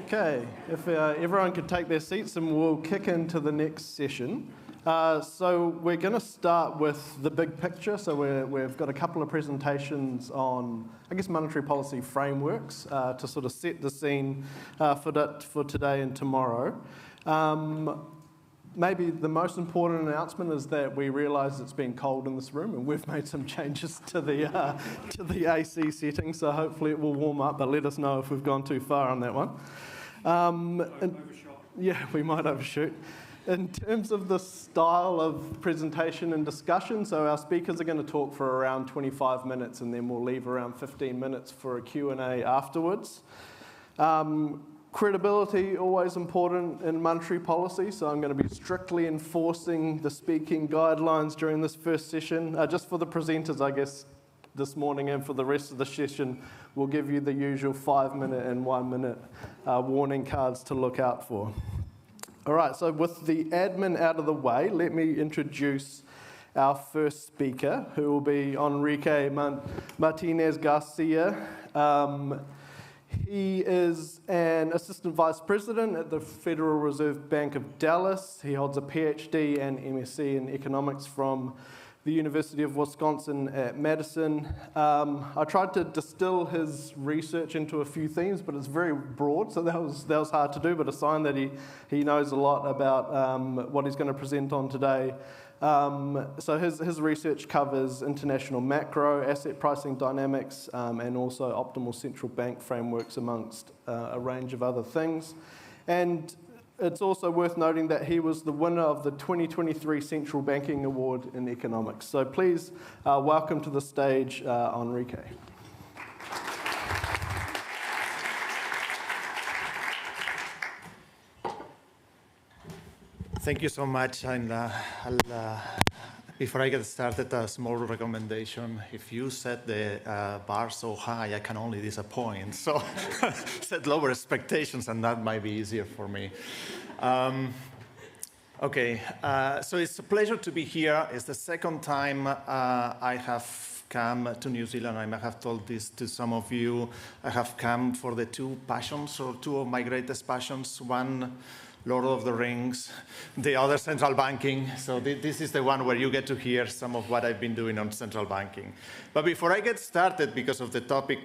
Okay, if everyone could take their seats and we'll kick into the next session. So we're going to start with the big picture. So we've got a couple of presentations on, I guess, monetary policy frameworks to sort of set the scene for today and tomorrow. Maybe the most important announcement is that we realise it's been cold in this room and we've made some changes to the AC settings, so hopefully it will warm up, but let us know if we've gone too far on that one. Yeah, we might overshoot. In terms of the style of presentation and discussion, so our speakers are going to talk for around 25 minutes and then we'll leave around 15 minutes for a Q&A afterwards. Credibility, always important in monetary policy, so I'm going to be strictly enforcing the speaking guidelines during this first session. Just for the presenters, I guess, this morning and for the rest of the session, we'll give you the usual 5-minute and 1-minute warning cards to look out for. All right, so with the admin out of the way, let me introduce our first speaker, who will be Enrique Martínez García. He is an assistant vice president at the Federal Reserve Bank of Dallas. He holds a PhD and MSc in economics from the University of Wisconsin at Madison. I tried to distill his research into a few themes, but it's very broad, so that was hard to do, but a sign that he knows a lot about what he's going to present on today. So his research covers international macro, asset pricing dynamics, and also optimal central bank frameworks amongst a range of other things. And it's also worth noting that he was the winner of the 2023 Central Banking Award in Economics. So please welcome to the stage Enrique. Thank you so much, and before I get started, a small recommendation. If you set the bar so high, I can only disappoint. So set lower expectations, and that might be easier for me. Okay, so it's a pleasure to be here. It's the second time I have come to New Zealand. I may have told this to some of you. I have come for the two passions, or two of my greatest passions. One, Lord of the Rings, the other central banking. So this is the one where you get to hear some of what I've been doing on central banking. But before I get started, because of the topic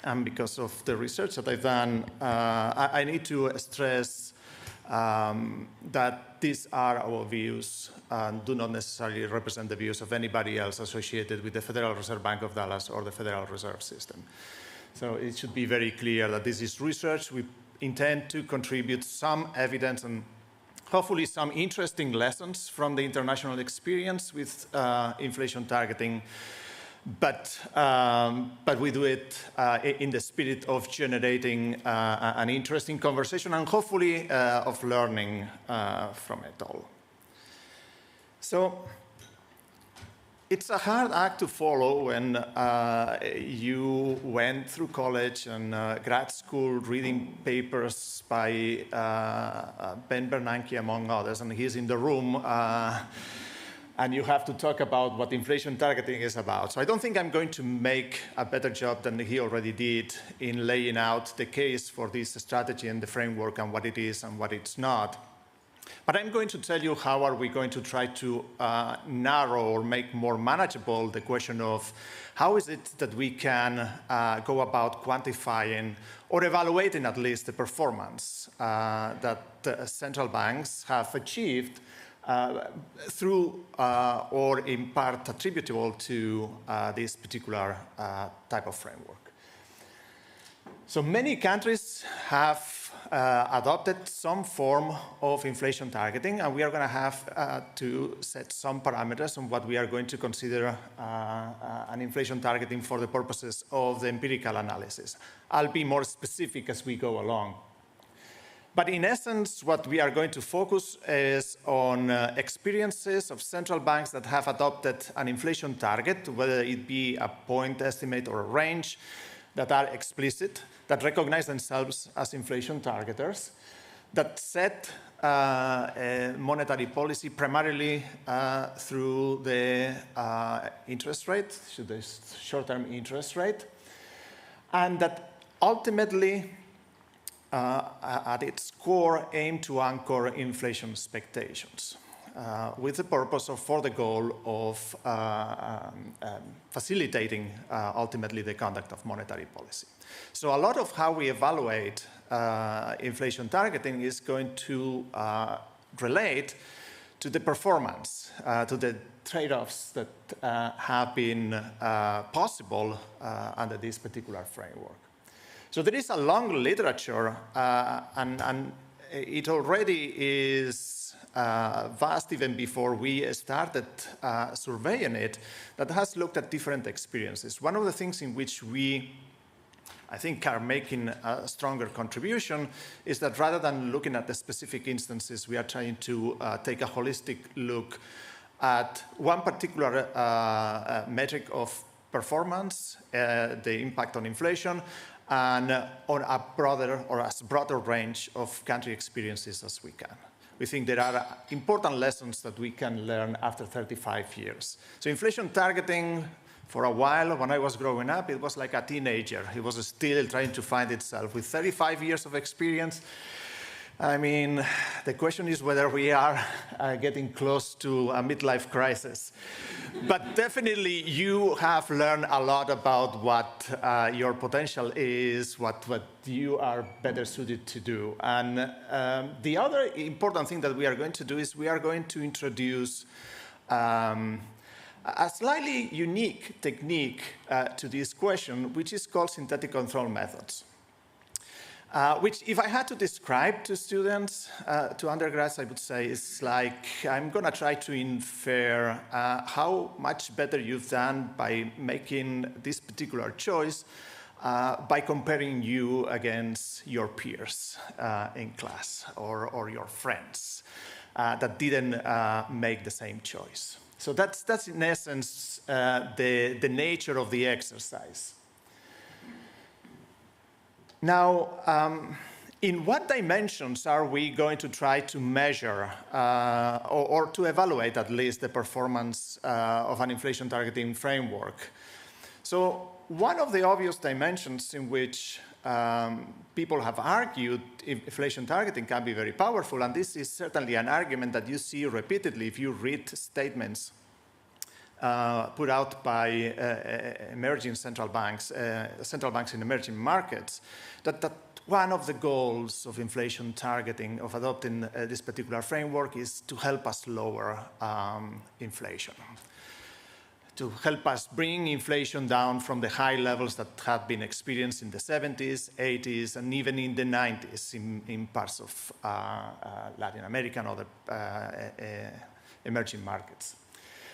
and because of the research that I've done, I need to stress that these are our views and do not necessarily represent the views of anybody else associated with the Federal Reserve Bank of Dallas or the Federal Reserve System. So it should be very clear that this is research. We intend to contribute some evidence and hopefully some interesting lessons from the international experience with inflation targeting, but we do it in the spirit of generating an interesting conversation and hopefully of learning from it all. So it's a hard act to follow when you went through college and grad school reading papers by Ben Bernanke, among others, and he's in the room, and you have to talk about what inflation targeting is about. So I don't think I'm going to make a better job than he already did in laying out the case for this strategy and the framework and what it is and what it's not. But I'm going to tell you how are we going to try to narrow or make more manageable the question of how is it that we can go about quantifying or evaluating at least the performance that central banks have achieved through or in part attributable to this particular type of framework. So many countries have adopted some form of inflation targeting, and we are going to have to set some parameters on what we are going to consider an inflation targeting for the purposes of the empirical analysis. I'll be more specific as we go along. But in essence, what we are going to focus is on experiences of central banks that have adopted an inflation target, whether it be a point estimate or a range, that are explicit, that recognize themselves as inflation targeters, that set monetary policy primarily through the interest rate, the short-term interest rate, and that ultimately at its core, aim to anchor inflation expectations with the purpose of, for the goal of facilitating ultimately the conduct of monetary policy. So a lot of how we evaluate inflation targeting is going to relate to the performance, to the trade-offs that have been possible under this particular framework. So there is a long literature, and it already is vast even before we started surveying it, that has looked at different experiences. One of the things in which we, I think, are making a stronger contribution is that rather than looking at the specific instances, we are trying to take a holistic look at one particular metric of performance, the impact on inflation, and on a broader or as broader range of country experiences as we can. We think there are important lessons that we can learn after 35 years. So inflation targeting, for a while, when I was growing up, it was like a teenager. It was still trying to find itself. With 35 years of experience, I mean, the question is whether we are getting close to a midlife crisis. But definitely, you have learned a lot about what your potential is, what you are better suited to do. And the other important thing that we are going to do is we are going to introduce a slightly unique technique to this question, which is called synthetic control methods. Which, if I had to describe to students, to undergrads, I would say is like, I'm going to try to infer how much better you've done by making this particular choice by comparing you against your peers in class or your friends that didn't make the same choice. So that's in essence the nature of the exercise. Now, in what dimensions are we going to try to measure or to evaluate at least the performance of an inflation targeting framework? So one of the obvious dimensions in which people have argued inflation targeting can be very powerful, and this is certainly an argument that you see repeatedly if you read statements put out by emerging central banks in emerging markets, that one of the goals of inflation targeting, of adopting this particular framework, is to help us lower inflation, to help us bring inflation down from the high levels that had been experienced in the 70s, 80s, and even in the 90s in parts of Latin America and other emerging markets.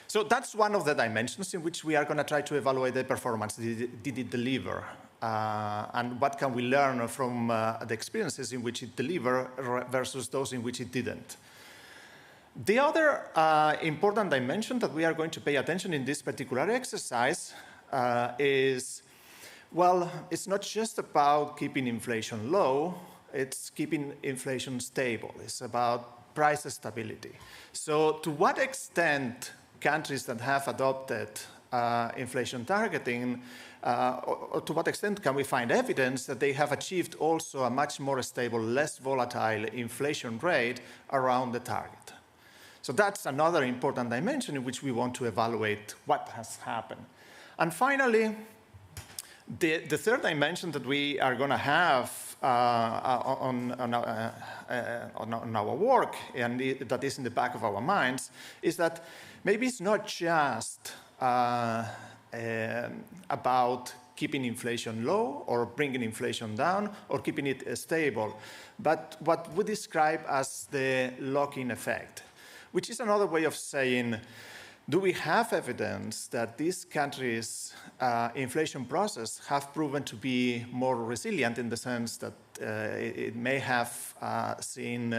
So that's one of the dimensions in which we are going to try to evaluate the performance. Did it deliver? And what can we learn from the experiences in which it delivered versus those in which it didn't? The other important dimension that we are going to pay attention in this particular exercise is, well, it's not just about keeping inflation low, it's keeping inflation stable. It's about price stability. So to what extent countries that have adopted inflation targeting, or to what extent can we find evidence that they have achieved also a much more stable, less volatile inflation rate around the target? So that's another important dimension in which we want to evaluate what has happened. And finally, the third dimension that we are going to have on our work, and that is in the back of our minds, is that maybe it's not just about keeping inflation low or bringing inflation down or keeping it stable, but what we describe as the lock-in effect, which is another way of saying, do we have evidence that these countries' inflation process have proven to be more resilient in the sense that it may have seen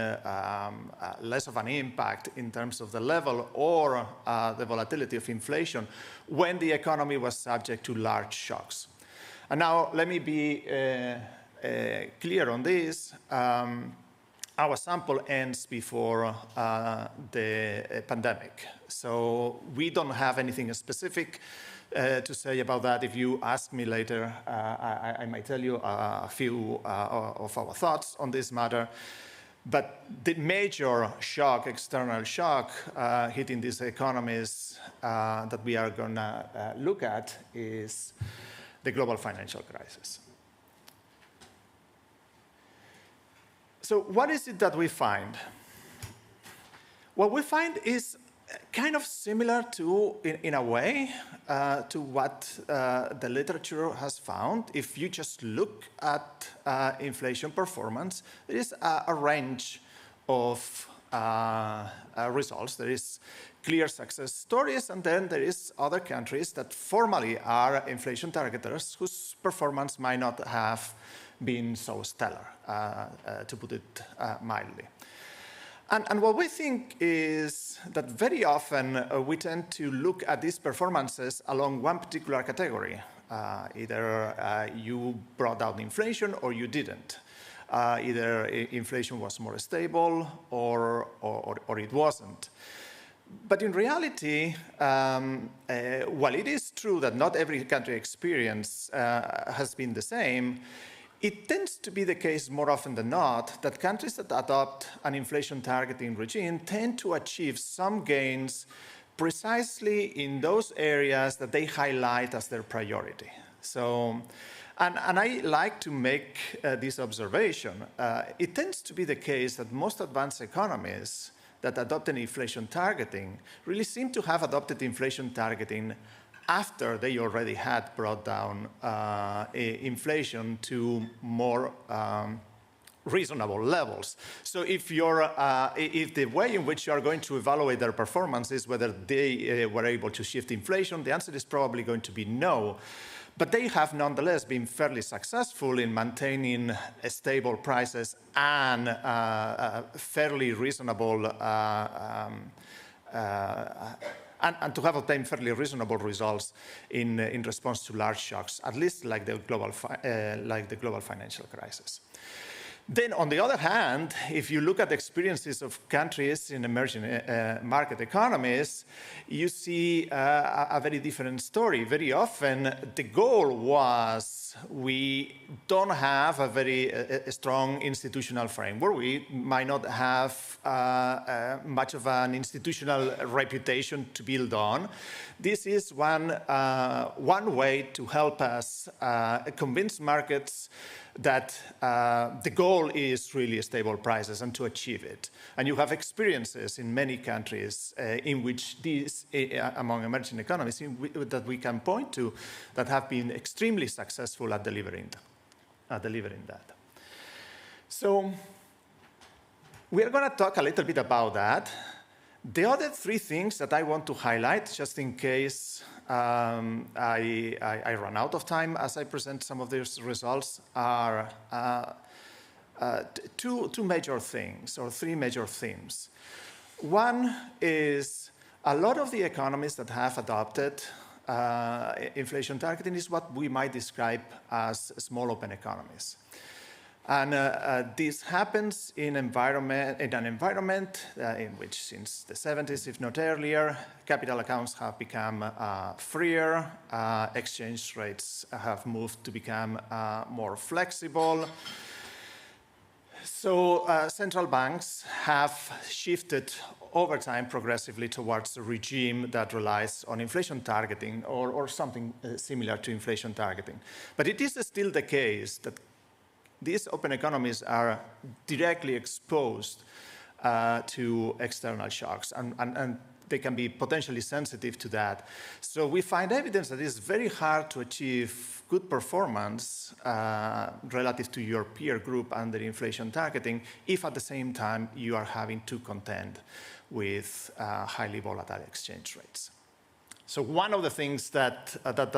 less of an impact in terms of the level or the volatility of inflation when the economy was subject to large shocks? And now let me be clear on this. Our sample ends before the pandemic, so we don't have anything specific to say about that. If you ask me later, I might tell you a few of our thoughts on this matter. But the major shock, external shock, hitting these economies that we are going to look at is the global financial crisis. So what is it that we find? What we find is kind of similar to, in a way, to what the literature has found. If you just look at inflation performance, there is a range of results. There is clear success stories, and then there is other countries that formally are inflation targeters whose performance might not have been so stellar, to put it mildly. And what we think is that very often we tend to look at these performances along one particular category. Either you brought down inflation or you didn't. Either inflation was more stable or it wasn't. But in reality, while it is true that not every country experience has been the same, it tends to be the case more often than not that countries that adopt an inflation targeting regime tend to achieve some gains precisely in those areas that they highlight as their priority. So, and I like to make this observation. It tends to be the case that most advanced economies that adopted inflation targeting really seem to have adopted inflation targeting after they already had brought down inflation to more reasonable levels. So if the way in which you are going to evaluate their performance is whether they were able to shift inflation, the answer is probably going to be no. But they have nonetheless been fairly successful in maintaining stable prices and fairly reasonable and to have obtained fairly reasonable results in response to large shocks, at least like the global financial crisis. Then, on the other hand, if you look at the experiences of countries in emerging market economies, you see a very different story. Very often, the goal was we don't have a very strong institutional framework. We might not have much of an institutional reputation to build on. This is one way to help us convince markets that the goal is really stable prices and to achieve it. And you have experiences in many countries in which these, among emerging economies, that we can point to that have been extremely successful at delivering that. So we are going to talk a little bit about that. The other three things that I want to highlight, just in case I run out of time as I present some of these results, are two major things, or three major themes. One is a lot of the economies that have adopted inflation targeting is what we might describe as small open economies. And this happens in an environment in which, since the 70s, if not earlier, capital accounts have become freer, exchange rates have moved to become more flexible. So central banks have shifted over time progressively towards a regime that relies on inflation targeting or something similar to inflation targeting. But it is still the case that these open economies are directly exposed to external shocks, and they can be potentially sensitive to that. So we find evidence that it's very hard to achieve good performance relative to your peer group under inflation targeting if at the same time you are having to contend with highly volatile exchange rates. So one of the things that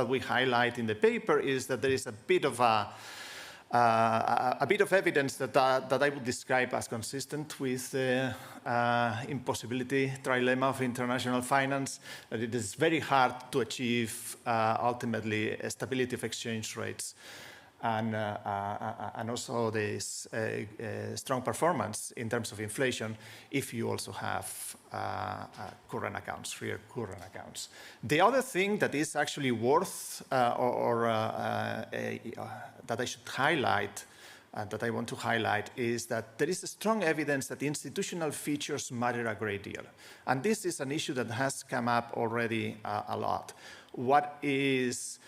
we highlight in the paper is that there is a bit of evidence that I would describe as consistent with the impossibility trilemma of international finance, that it is very hard to achieve ultimately a stability of exchange rates and also this strong performance in terms of inflation if you also have current accounts, real current accounts. The other thing that is actually worth that I should highlight, that I want to highlight, is that there is strong evidence that institutional features matter a great deal. And this is an issue that has come up already a lot. What is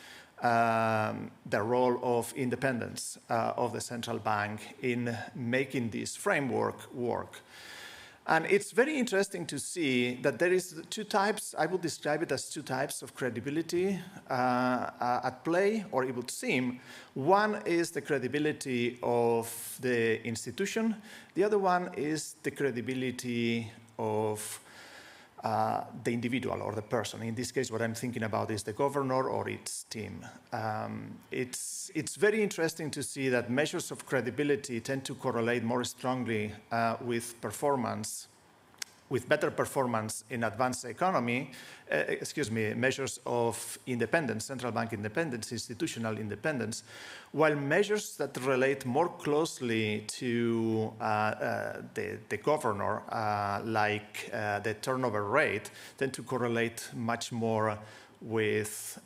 the role of independence of the central bank in making this framework work? And it's very interesting to see that there is two types, I would describe it as two types of credibility at play, or it would seem. One is the credibility of the institution. The other one is the credibility of the individual or the person. In this case, what I'm thinking about is the governor or its team. It's very interesting to see that measures of credibility tend to correlate more strongly with performance, with better performance in advanced economy, measures of independence, central bank independence, institutional independence, while measures that relate more closely to the governor, like the turnover rate, tend to correlate much more with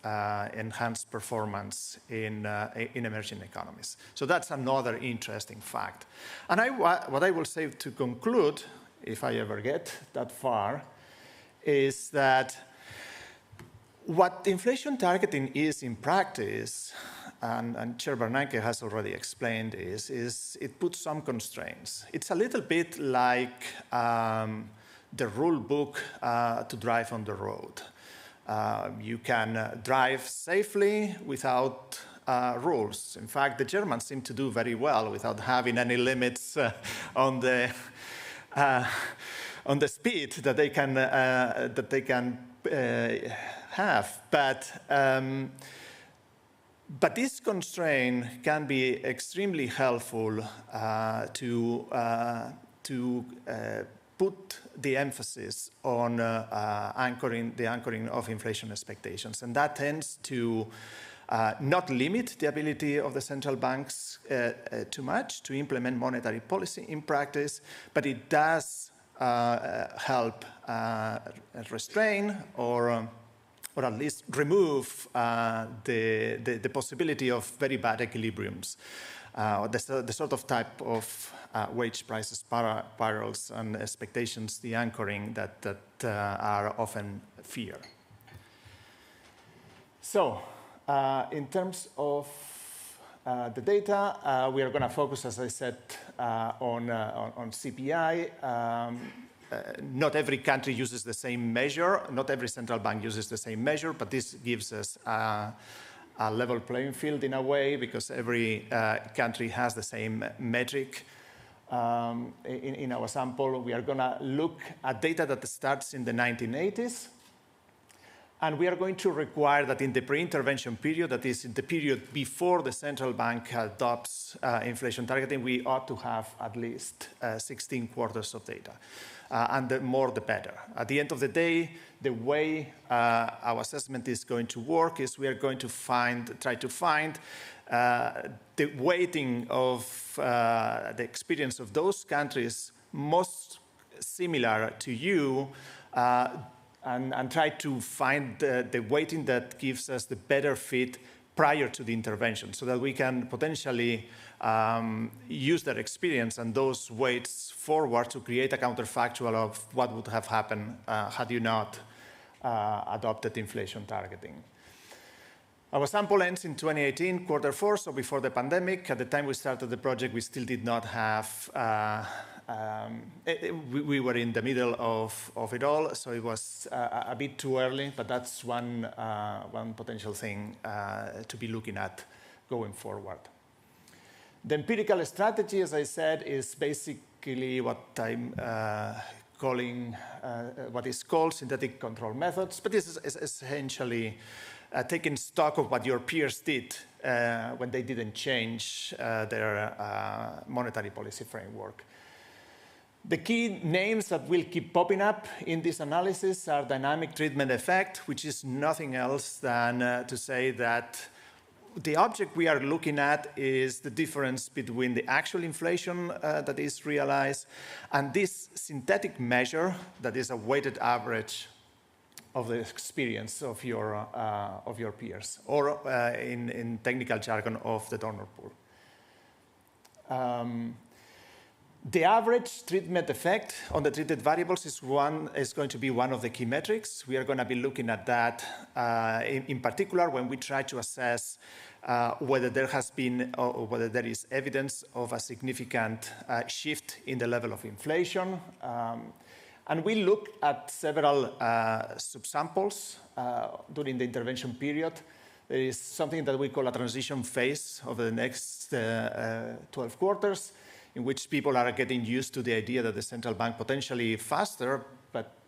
enhanced performance in emerging economies. So that's another interesting fact. And what I will say to conclude, if I ever get that far, is that what inflation targeting is in practice, and Chair Bernanke has already explained, is it puts some constraints. It's a little bit like the rule book to drive on the road. You can drive safely without rules. In fact, the Germans seem to do very well without having any limits on the speed that they can have, but this constraint can be extremely helpful to put the emphasis on the anchoring of inflation expectations, and that tends to not limit the ability of the central banks too much to implement monetary policy in practice, but it does help restrain or at least remove the possibility of very bad equilibriums, the sort of type of wage prices spirals and expectations, the anchoring that are often feared. So, in terms of the data, we are going to focus, as I said, on CPI. Not every country uses the same measure. Not every central bank uses the same measure, but this gives us a level playing field in a way, because every country has the same metric. In our sample, we are going to look at data that starts in the 1980s. And we are going to require that in the pre-intervention period, that is in the period before the central bank adopts inflation targeting, we ought to have at least 16 quarters of data. And the more, the better. At the end of the day, the way our assessment is going to work is we are going to try to find the weighting of the experience of those countries most similar to you, and try to find the weighting that gives us the better fit prior to the intervention, so that we can potentially use that experience and those weights forward to create a counterfactual of what would have happened had you not adopted inflation targeting. Our sample ends in 2018, quarter 4, so before the pandemic. At the time we started the project, we still did not have, we were in the middle of it all, so it was a bit too early, but that's one potential thing to be looking at going forward. The empirical strategy, as I said, is basically what I'm calling, what is called synthetic control methods, but this is essentially taking stock of what your peers did when they didn't change their monetary policy framework. The key names that will keep popping up in this analysis are dynamic treatment effect, which is nothing else than to say that the object we are looking at is the difference between the actual inflation that is realized and this synthetic measure that is a weighted average of the experience of your peers, or in technical jargon, of the donor pool. The average treatment effect on the treated variables is going to be one of the key metrics. We are going to be looking at that in particular when we try to assess whether there has been or whether there is evidence of a significant shift in the level of inflation. And we look at several subsamples during the intervention period. There is something that we call a transition phase over the next 12 quarters, in which people are getting used to the idea that the central bank potentially faster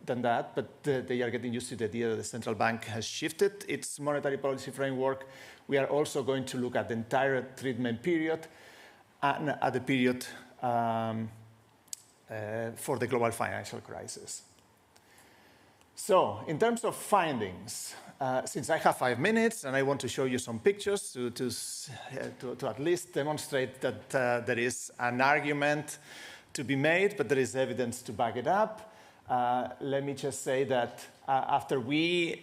than that, but they are getting used to the idea that the central bank has shifted its monetary policy framework. We are also going to look at the entire treatment period and at the period for the global financial crisis. So, in terms of findings, since I have 5 minutes and I want to show you some pictures to at least demonstrate that there is an argument to be made, but there is evidence to back it up, let me just say that after we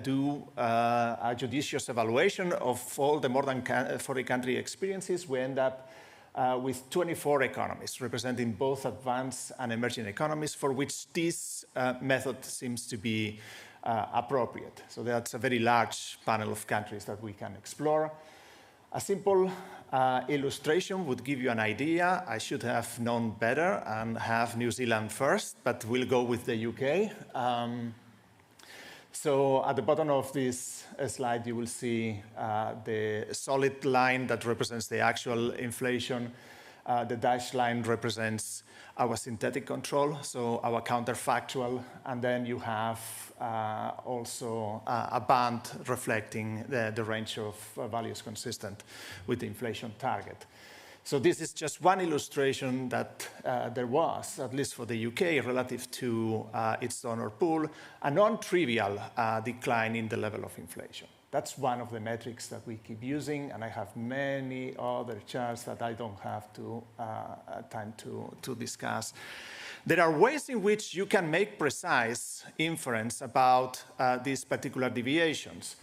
do a judicious evaluation of all the more than 40 country experiences, we end up with 24 economies, representing both advanced and emerging economies, for which this method seems to be appropriate. So that's a very large panel of countries that we can explore. A simple illustration would give you an idea. I should have known better and have New Zealand first, but we'll go with the UK. So at the bottom of this slide, you will see the solid line that represents the actual inflation. The dashed line represents our synthetic control, so our counterfactual, and then you have also a band reflecting the range of values consistent with the inflation target. So this is just one illustration that there was, at least for the UK, relative to its donor pool, a non-trivial decline in the level of inflation. That's one of the metrics that we keep using, and I have many other charts that I don't have time to discuss. There are ways in which you can make precise inference about these particular deviations.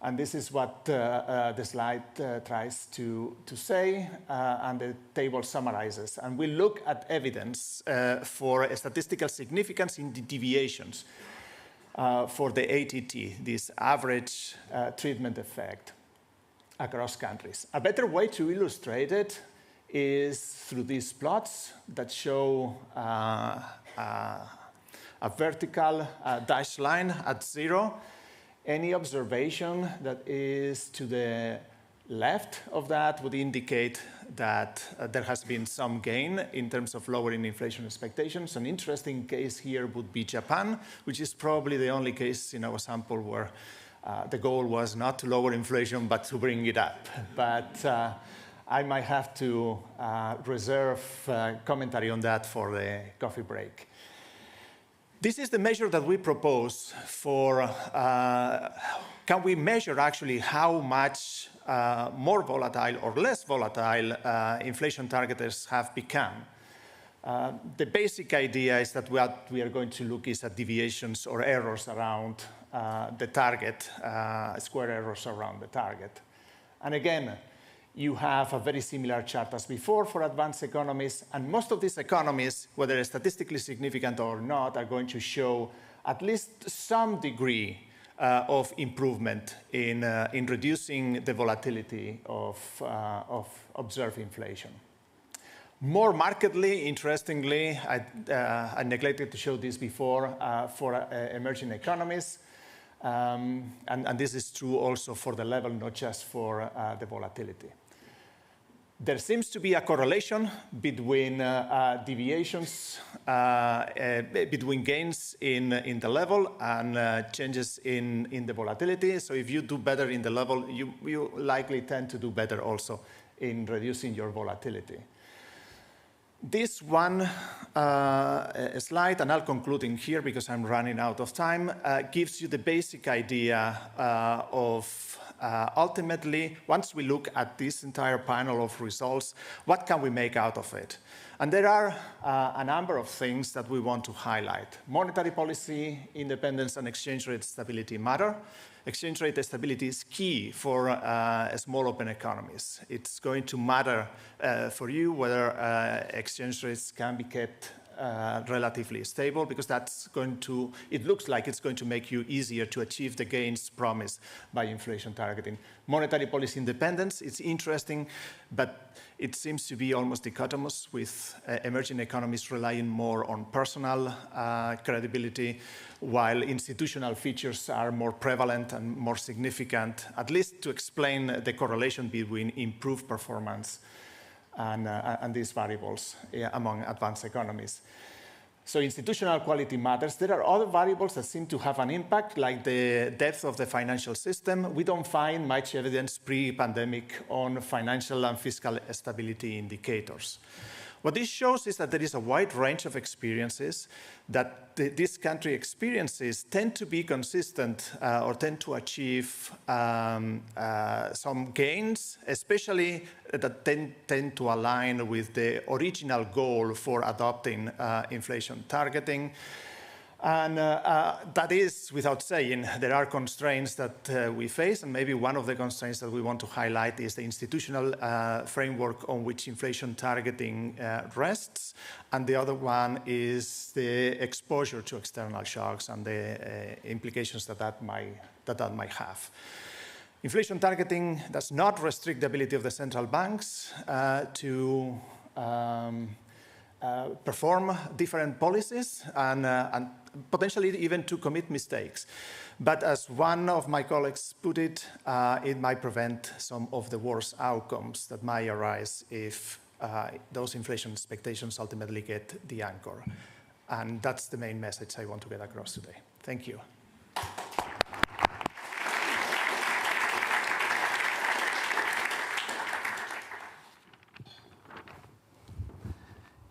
And this is what the slide tries to say, and the table summarizes. And we look at evidence for a statistical significance in the deviations for the ATT, this average treatment effect across countries. A better way to illustrate it is through these plots that show a vertical dashed line at 0. Any observation that is to the left of that would indicate that there has been some gain in terms of lowering inflation expectations. An interesting case here would be Japan, which is probably the only case in our sample where the goal was not to lower inflation, but to bring it up. But I might have to reserve commentary on that for the coffee break. This is the measure that we propose for, can we measure actually how much more volatile or less volatile inflation targets have become. The basic idea is that what we are going to look is at deviations or errors around the target, square errors around the target. And again, you have a very similar chart as before for advanced economies, and most of these economies, whether statistically significant or not, are going to show at least some degree of improvement in reducing the volatility of observed inflation. More markedly, interestingly, I neglected to show this before, for emerging economies, and this is true also for the level, not just for the volatility. There seems to be a correlation between deviations, between gains in the level and changes in the volatility. So if you do better in the level, you likely tend to do better also in reducing your volatility. This one slide, and I'll conclude in here because I'm running out of time, gives you the basic idea of ultimately, once we look at this entire panel of results, what can we make out of it? And there are a number of things that we want to highlight. Monetary policy, independence, and exchange rate stability matter. Exchange rate stability is key for small open economies. It's going to matter for you whether exchange rates can be kept relatively stable, because that's going to, it looks like it's going to make you easier to achieve the gains promised by inflation targeting. Monetary policy independence, it's interesting, but it seems to be almost dichotomous, with emerging economies relying more on personal credibility, while institutional features are more prevalent and more significant, at least to explain the correlation between improved performance and these variables among advanced economies. So institutional quality matters. There are other variables that seem to have an impact, like the depth of the financial system. We don't find much evidence pre-pandemic on financial and fiscal stability indicators. What this shows is that there is a wide range of experiences, that this country experiences tend to be consistent or tend to achieve some gains, especially that tend to align with the original goal for adopting inflation targeting. And that is without saying. There are constraints that we face, and maybe one of the constraints that we want to highlight is the institutional framework on which inflation targeting rests, and the other one is the exposure to external shocks and the implications that might have. Inflation targeting does not restrict the ability of the central banks to perform different policies and potentially even to commit mistakes. But as one of my colleagues put it, it might prevent some of the worst outcomes that might arise if those inflation expectations ultimately get the anchor. And that's the main message I want to get across today. Thank you.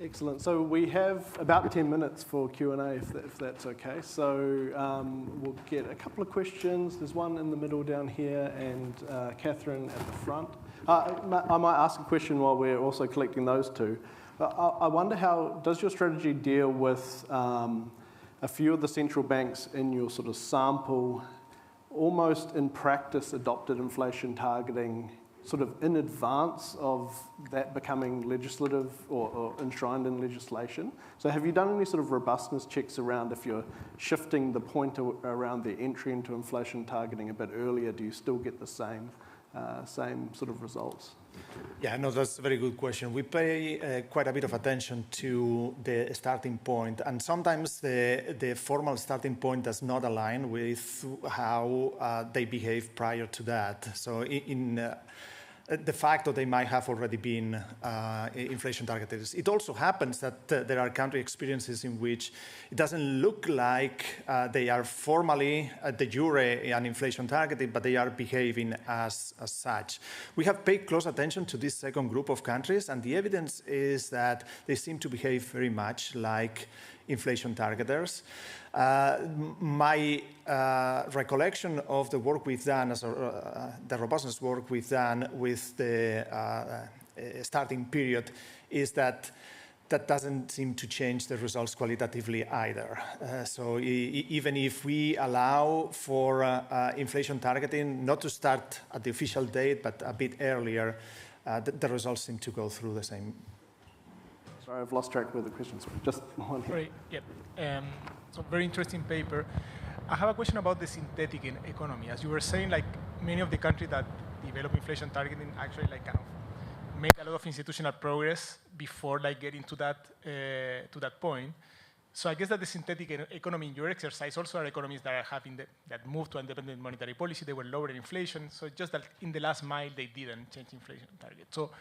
Excellent. So we have about 10 minutes for Q&A, if that's okay. So we'll get a couple of questions. There's one in the middle down here, and Catherine at the front. I might ask a question while we're also collecting those two. I wonder, how does your strategy deal with a few of the central banks in your sort of sample, almost in practice adopted inflation targeting sort of in advance of that becoming legislative or enshrined in legislation? So have you done any sort of robustness checks around if you're shifting the point around the entry into inflation targeting a bit earlier, do you still get the same sort of results? Yeah, no, that's a very good question. We pay quite a bit of attention to the starting point, and sometimes the formal starting point does not align with how they behave prior to that. So the fact that they might have already been inflation targeted. It also happens that there are country experiences in which it doesn't look like they are formally de jure and inflation targeted, but they are behaving as such. We have paid close attention to this second group of countries, and the evidence is that they seem to behave very much like inflation targeters. My recollection of the work we've done, the robustness work we've done with the starting period, is that doesn't seem to change the results qualitatively either. So even if we allow for inflation targeting, not to start at the official date, but a bit earlier, the results seem to go through the same. Sorry, I've lost track with the questions. Just one here. Right, yep. So very interesting paper. I have a question about the synthetic economy. As you were saying, like many of the countries that develop inflation targeting actually like kind of make a lot of institutional progress before like getting to that point. So I guess that the synthetic economy in your exercise also are economies that are having that move to independent monetary policy. They were lowering inflation. So just that in the last mile they didn't change inflation target. So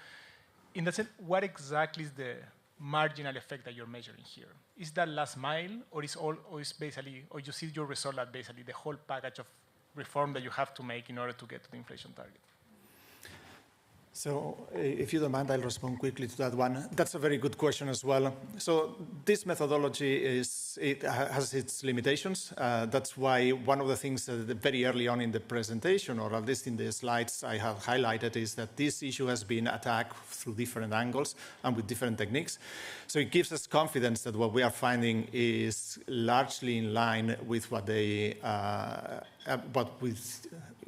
in that sense, what exactly is the marginal effect that you're measuring here? Is that last mile, or is basically, or you see your result at basically the whole package of reform that you have to make in order to get to the inflation target? So if you don't mind, I'll respond quickly to that one. That's a very good question as well. So this methodology has its limitations. That's why one of the things that very early on in the presentation, or at least in the slides I have highlighted, is that this issue has been attacked through different angles and with different techniques. So it gives us confidence that what we are finding is largely in line with what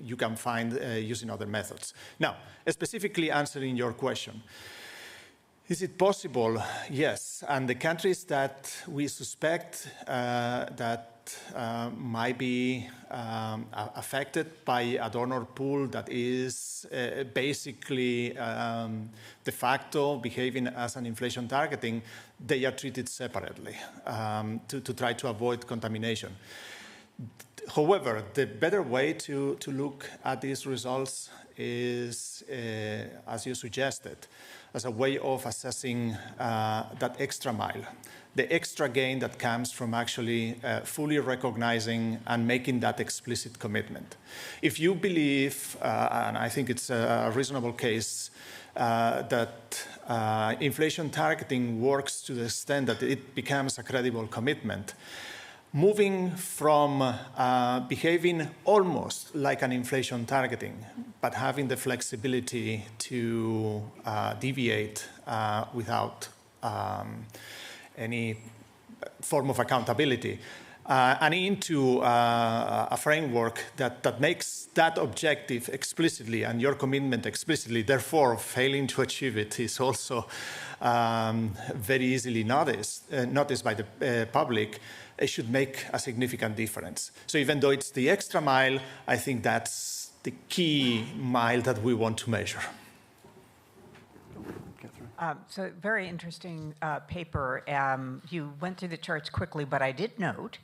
you can find using other methods. Now, specifically answering your question, is it possible? Yes, and the countries that we suspect that might be affected by a donor pool that is basically de facto behaving as an inflation targeting, they are treated separately to try to avoid contamination. However, the better way to look at these results is, as you suggested, as a way of assessing that extra mile, the extra gain that comes from actually fully recognizing and making that explicit commitment. If you believe, and I think it's a reasonable case, that inflation targeting works to the extent that it becomes a credible commitment, moving from behaving almost like an inflation targeting, but having the flexibility to deviate without any form of accountability, and into a framework that makes that objective explicitly and your commitment explicitly, therefore failing to achieve it is also very easily noticed by the public. It should make a significant difference. So even though it's the extra mile, I think that's the key mile that we want to measure. So very interesting paper. You went through the charts quickly, but I did note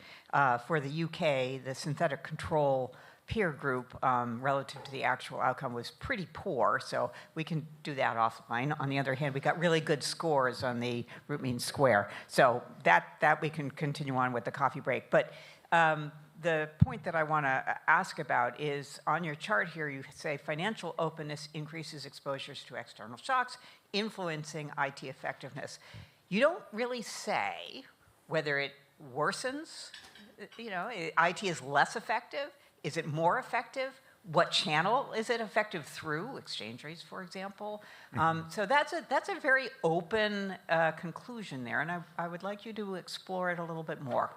for the UK, the synthetic control peer group relative to the actual outcome was pretty poor, so we can do that offline. On the other hand, we got really good scores on the root mean square, so that we can continue on with the coffee break. But the point that I want to ask about is on your chart here, you say financial openness increases exposures to external shocks, influencing IT effectiveness. You don't really say whether it worsens, IT is less effective. Is it more effective? What channel is it effective through? Exchange rates, for example. So that's a very open conclusion there, and I would like you to explore it a little bit more.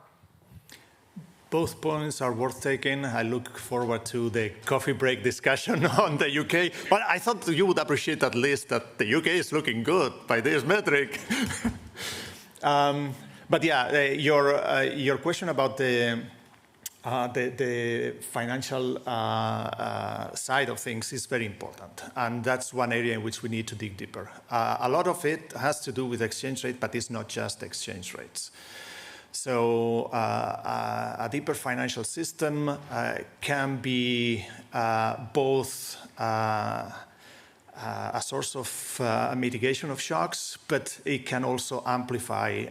Both points are worth taking. I look forward to the coffee break discussion on the UK. But I thought you would appreciate at least that the UK is looking good by this metric. But yeah, your question about the financial side of things is very important. And that's one area in which we need to dig deeper. A lot of it has to do with exchange rate, but it's not just exchange rates. So a deeper financial system can be both a source of mitigation of shocks, but it can also amplify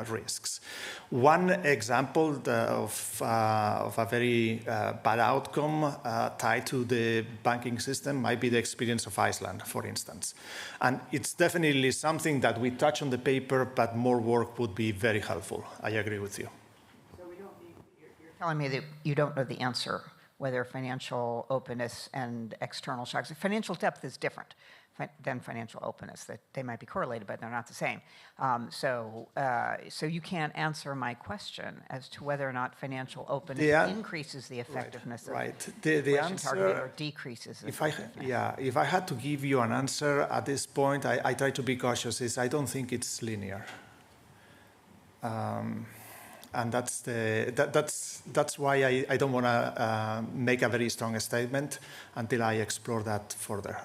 risks. One example of a very bad outcome tied to the banking system might be the experience of Iceland, for instance. And it's definitely something that we touch on the paper, but more work would be very helpful. I agree with you. So you're telling me that you don't know the answer, whether financial openness and external shocks. Financial depth is different than financial openness. That they might be correlated, but they're not the same. So you can't answer my question as to whether or not financial openness increases the effectiveness of the answer targeting or decreases. If I had to give you an answer at this point, I try to be cautious. I don't think it's linear. And that's why I don't want to make a very strong statement until I explore that further.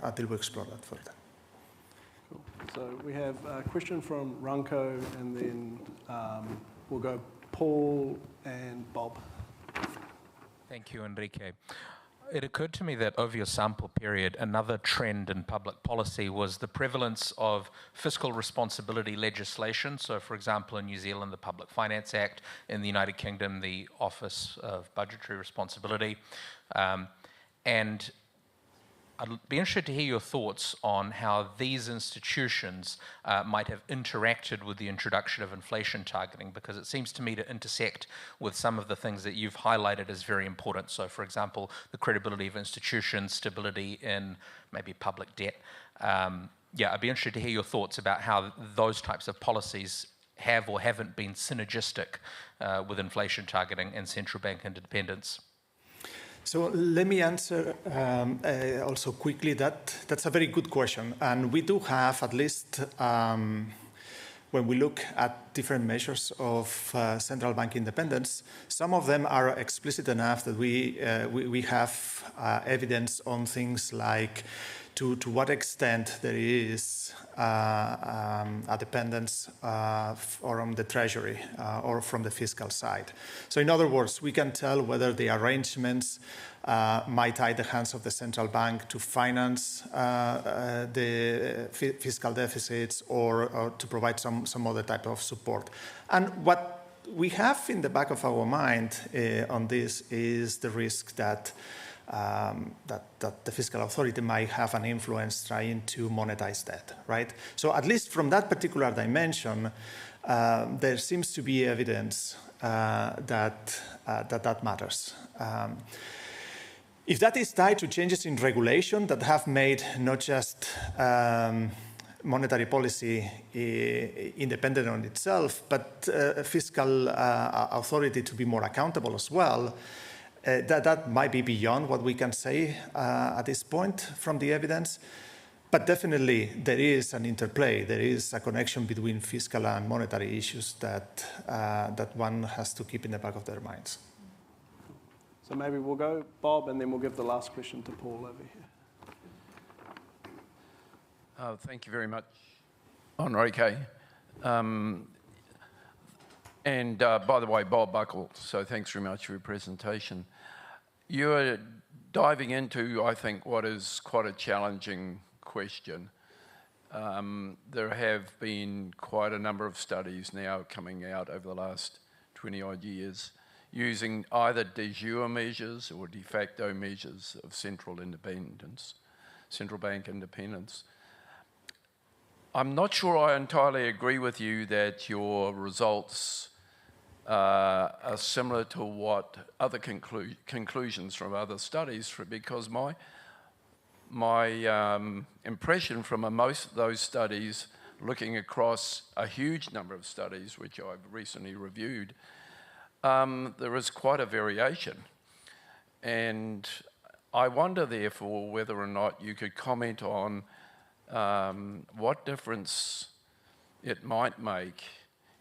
Cool. So we have a question from Ranko, and then we'll go Paul and Bob. Thank you, Enrique. It occurred to me that over your sample period, another trend in public policy was the prevalence of fiscal responsibility legislation. So, for example, in New Zealand, the Public Finance Act, in the United Kingdom, the Office of Budgetary Responsibility. And I'd be interested to hear your thoughts on how these institutions might have interacted with the introduction of inflation targeting, because it seems to me to intersect with some of the things that you've highlighted as very important. So, for example, the credibility of institutions, stability in maybe public debt. Yeah, I'd be interested to hear your thoughts about how those types of policies have or haven't been synergistic with inflation targeting and central bank independence. So let me answer also quickly. That's a very good question. And we do have, at least when we look at different measures of central bank independence, some of them are explicit enough that we have evidence on things like to what extent there is a dependence from the Treasury or from the fiscal side. So in other words, we can tell whether the arrangements might tie the hands of the central bank to finance the fiscal deficits or to provide some other type of support. And what we have in the back of our mind on this is the risk that the fiscal authority might have an influence trying to monetize debt, right? So at least from that particular dimension, there seems to be evidence that matters. If that is tied to changes in regulation that have made not just monetary policy independent on itself, but fiscal authority to be more accountable as well, that might be beyond what we can say at this point from the evidence. But definitely there is an interplay. There is a connection between fiscal and monetary issues that one has to keep in the back of their minds. So maybe we'll go, Bob, and then we'll give the last question to Paul over here. Thank you very much, Enrique. And by the way, Bob Buckle, so thanks very much for your presentation. You're diving into, I think, what is quite a challenging question. There have been quite a number of studies now coming out over the last 20-odd years using either de jure measures or de facto measures of central bank independence. I'm not sure I entirely agree with you that your results are similar to what other conclusions from other studies, because my impression from most of those studies, looking across a huge number of studies which I've recently reviewed, there is quite a variation. And I wonder, therefore, whether or not you could comment on what difference it might make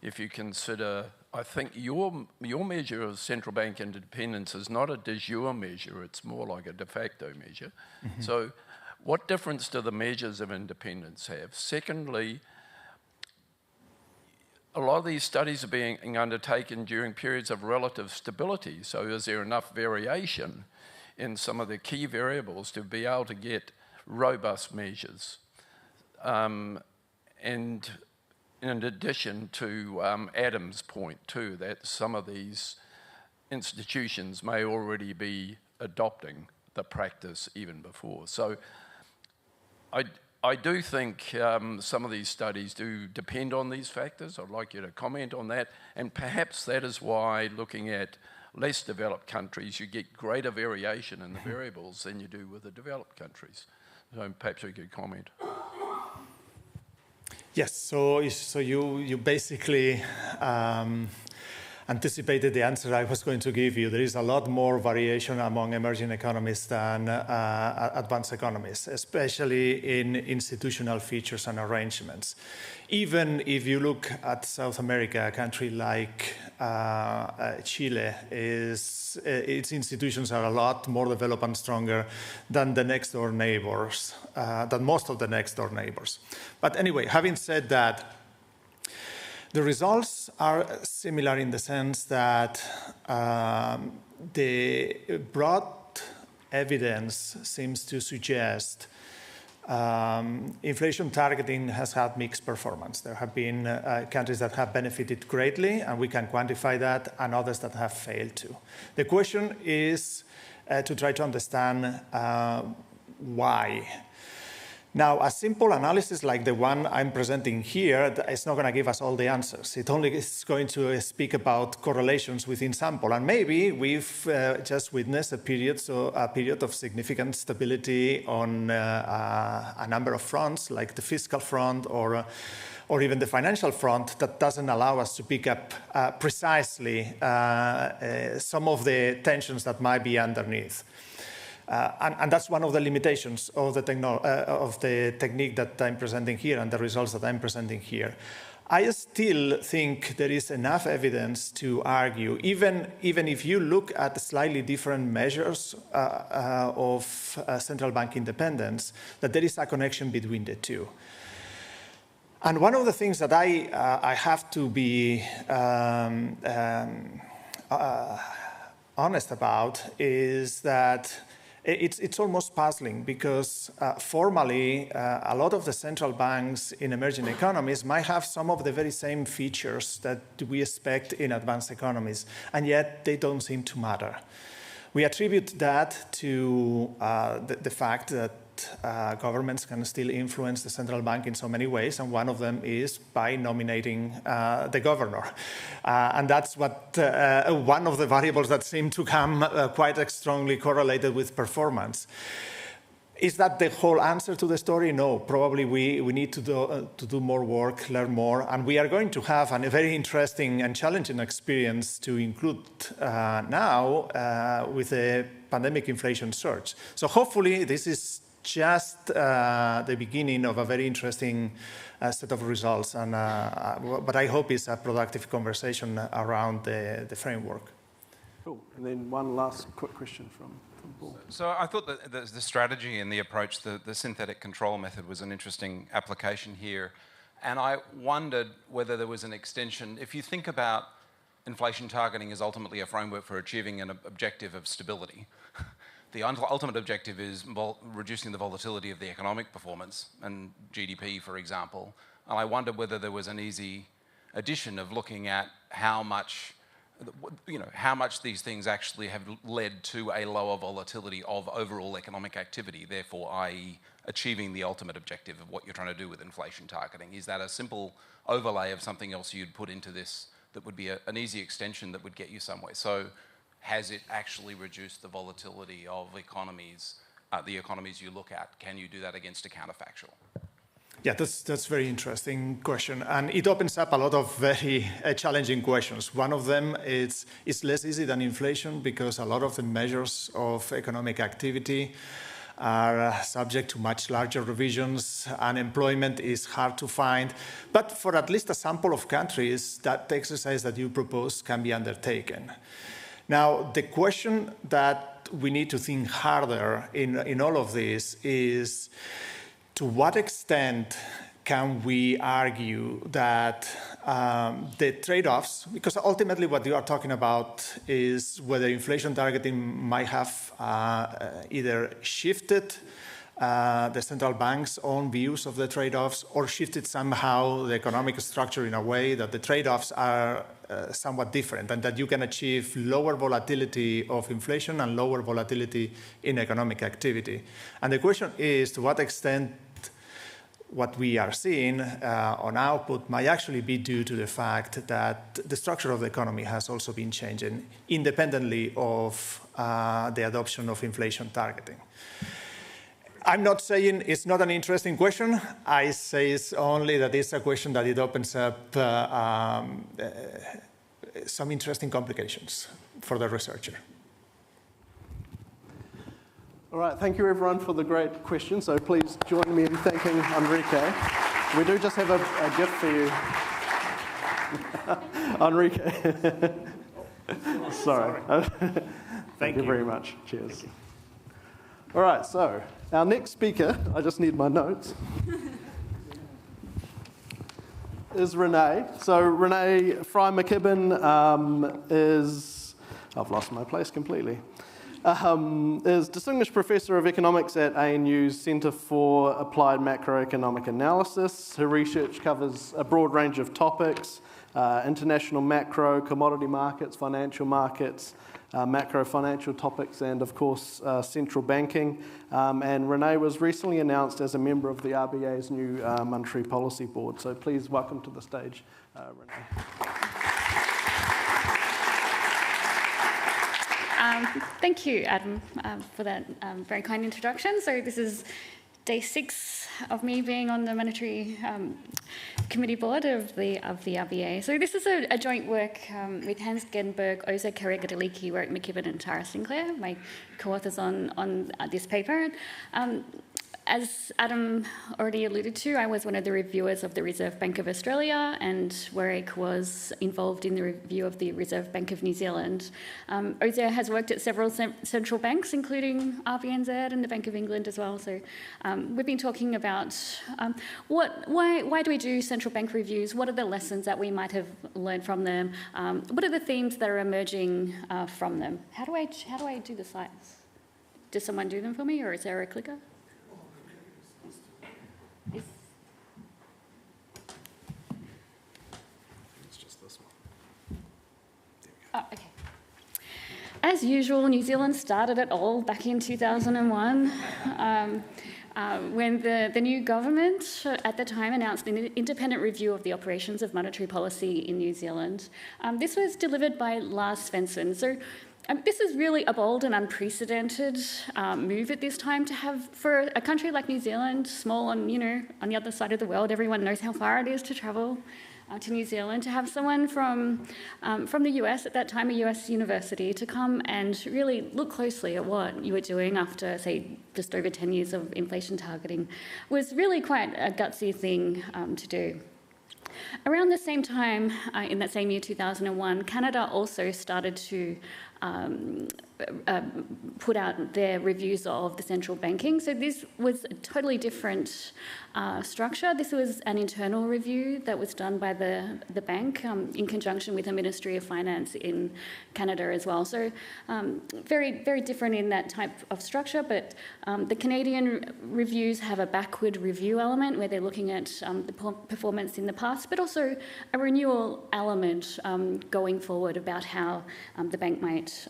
if you consider, I think your measure of central bank independence is not a de jure measure, it's more like a de facto measure. Mm-hmm. So what difference do the measures of independence have? Secondly, a lot of these studies are being undertaken during periods of relative stability. So is there enough variation in some of the key variables to be able to get robust measures? And in addition to Adam's point too, that some of these institutions may already be adopting the practice even before. So I do think some of these studies do depend on these factors. I'd like you to comment on that. And perhaps that is why, looking at less developed countries, you get greater variation in the variables than you do with the developed countries. So perhaps you could comment. Yes, so you basically anticipated the answer I was going to give you. There is a lot more variation among emerging economies than advanced economies, especially in institutional features and arrangements. Even if you look at South America, a country like Chile, its institutions are a lot more developed and stronger than the next door neighbors, than most of the next door neighbors. But anyway, having said that, the results are similar in the sense that the broad evidence seems to suggest inflation targeting has had mixed performance. There have been countries that have benefited greatly, and we can quantify that, and others that have failed to. The question is to try to understand why. Now, a simple analysis like the one I'm presenting here is not going to give us all the answers. It only is going to speak about correlations within sample. And maybe we've just witnessed a period of significant stability on a number of fronts, like the fiscal front or even the financial front, that doesn't allow us to pick up precisely some of the tensions that might be underneath. And that's one of the limitations of the technique that I'm presenting here and the results that I'm presenting here. I still think there is enough evidence to argue, even if you look at slightly different measures of central bank independence, that there is a connection between the two. And one of the things that I have to be honest about is that it's almost puzzling, because formally, a lot of the central banks in emerging economies might have some of the very same features that we expect in advanced economies, and yet they don't seem to matter. We attribute that to the fact that governments can still influence the central bank in so many ways, and one of them is by nominating the governor. And that's what one of the variables that seem to come quite strongly correlated with performance. Is that the whole answer to the story? No, probably we need to do more work, learn more, and we are going to have a very interesting and challenging experience to include now with the pandemic inflation surge. So hopefully this is just the beginning of a very interesting set of results, and but I hope it's a productive conversation around the framework. Cool. And then one last quick question from Paul. So I thought that the strategy and the approach, the synthetic control method, was an interesting application here. And I wondered whether there was an extension. If you think about inflation targeting as ultimately a framework for achieving an objective of stability, the ultimate objective is reducing the volatility of the economic performance and GDP, for example. And I wondered whether there was an easy addition of looking at how much these things actually have led to a lower volatility of overall economic activity, therefore, i.e. achieving the ultimate objective of what you're trying to do with inflation targeting. Is that a simple overlay of something else you'd put into this that would be an easy extension that would get you somewhere? So has it actually reduced the volatility of economies, the economies you look at? Can you do that against a counterfactual? Yeah, that's a very interesting question. And it opens up a lot of very challenging questions. One of them is less easy than inflation, because a lot of the measures of economic activity are subject to much larger revisions. Unemployment is hard to find. But for at least a sample of countries, that exercise that you propose can be undertaken. Now, the question that we need to think harder in all of this is, to what extent can we argue that the trade-offs, because ultimately what you are talking about is whether inflation targeting might have either shifted the central bank's own views of the trade-offs, or shifted somehow the economic structure in a way that the trade-offs are somewhat different, and that you can achieve lower volatility of inflation and lower volatility in economic activity. And the question is, to what extent what we are seeing on output might actually be due to the fact that the structure of the economy has also been changing independently of the adoption of inflation targeting. I'm not saying it's not an interesting question. I say it's only that it's a question that it opens up some interesting complications for the researcher. All right, thank you everyone for the great questions. So please join me in thanking Enrique. We do just have a gift for you. Enrique. Sorry. Thank you very much. Cheers. All right, so our next speaker, I just need my notes, is Renee. So Renee Fry-McKibbin is, I've lost my place completely. is Distinguished Professor of Economics at ANU's Centre for Applied Macroeconomic Analysis. Her research covers a broad range of topics, international macro, commodity markets, financial markets, macro financial topics, and of course central banking. And Renee was recently announced as a member of the RBA's new Monetary Policy Board. So please welcome to the stage, Renee. Thank you, Adam, for that very kind introduction. So this is day 6 of me being on the Monetary Committee Board of the RBA. So this is a joint work with Hans Genberg, Özer, Karagedikli, Warwick, McKibbin, and Sinclair, my co-authors on this paper. As Adam already alluded to, I was one of the reviewers of the Reserve Bank of Australia, and Warwick was involved in the review of the Reserve Bank of New Zealand. Özer has worked at several central banks, including RBNZ and the Bank of England as well. So we've been talking about why do we do central bank reviews? What are the lessons that we might have learned from them? What are the themes that are emerging from them? How do I do the slides? Does someone do them for me, or is there a clicker? Oh, okay. As usual, New Zealand started it all back in 2001 when the new government at the time announced an independent review of the operations of monetary policy in New Zealand. This was delivered by Lars Svensson. So this is really a bold and unprecedented move at this time to have, for a country like New Zealand, small on the other side of the world, everyone knows how far it is to travel to New Zealand, to have someone from the US at that time, a US university, to come and really look closely at what you were doing after, say, just over 10 years of inflation targeting, was really quite a gutsy thing to do. Around the same time, in that same year, 2001, Canada also started to put out their reviews of the central banking. So this was a totally different structure. This was an internal review that was done by the bank in conjunction with the Ministry of Finance in Canada as well. So very, very different in that type of structure, but the Canadian reviews have a backward review element where they're looking at the performance in the past, but also a renewal element going forward about how the bank might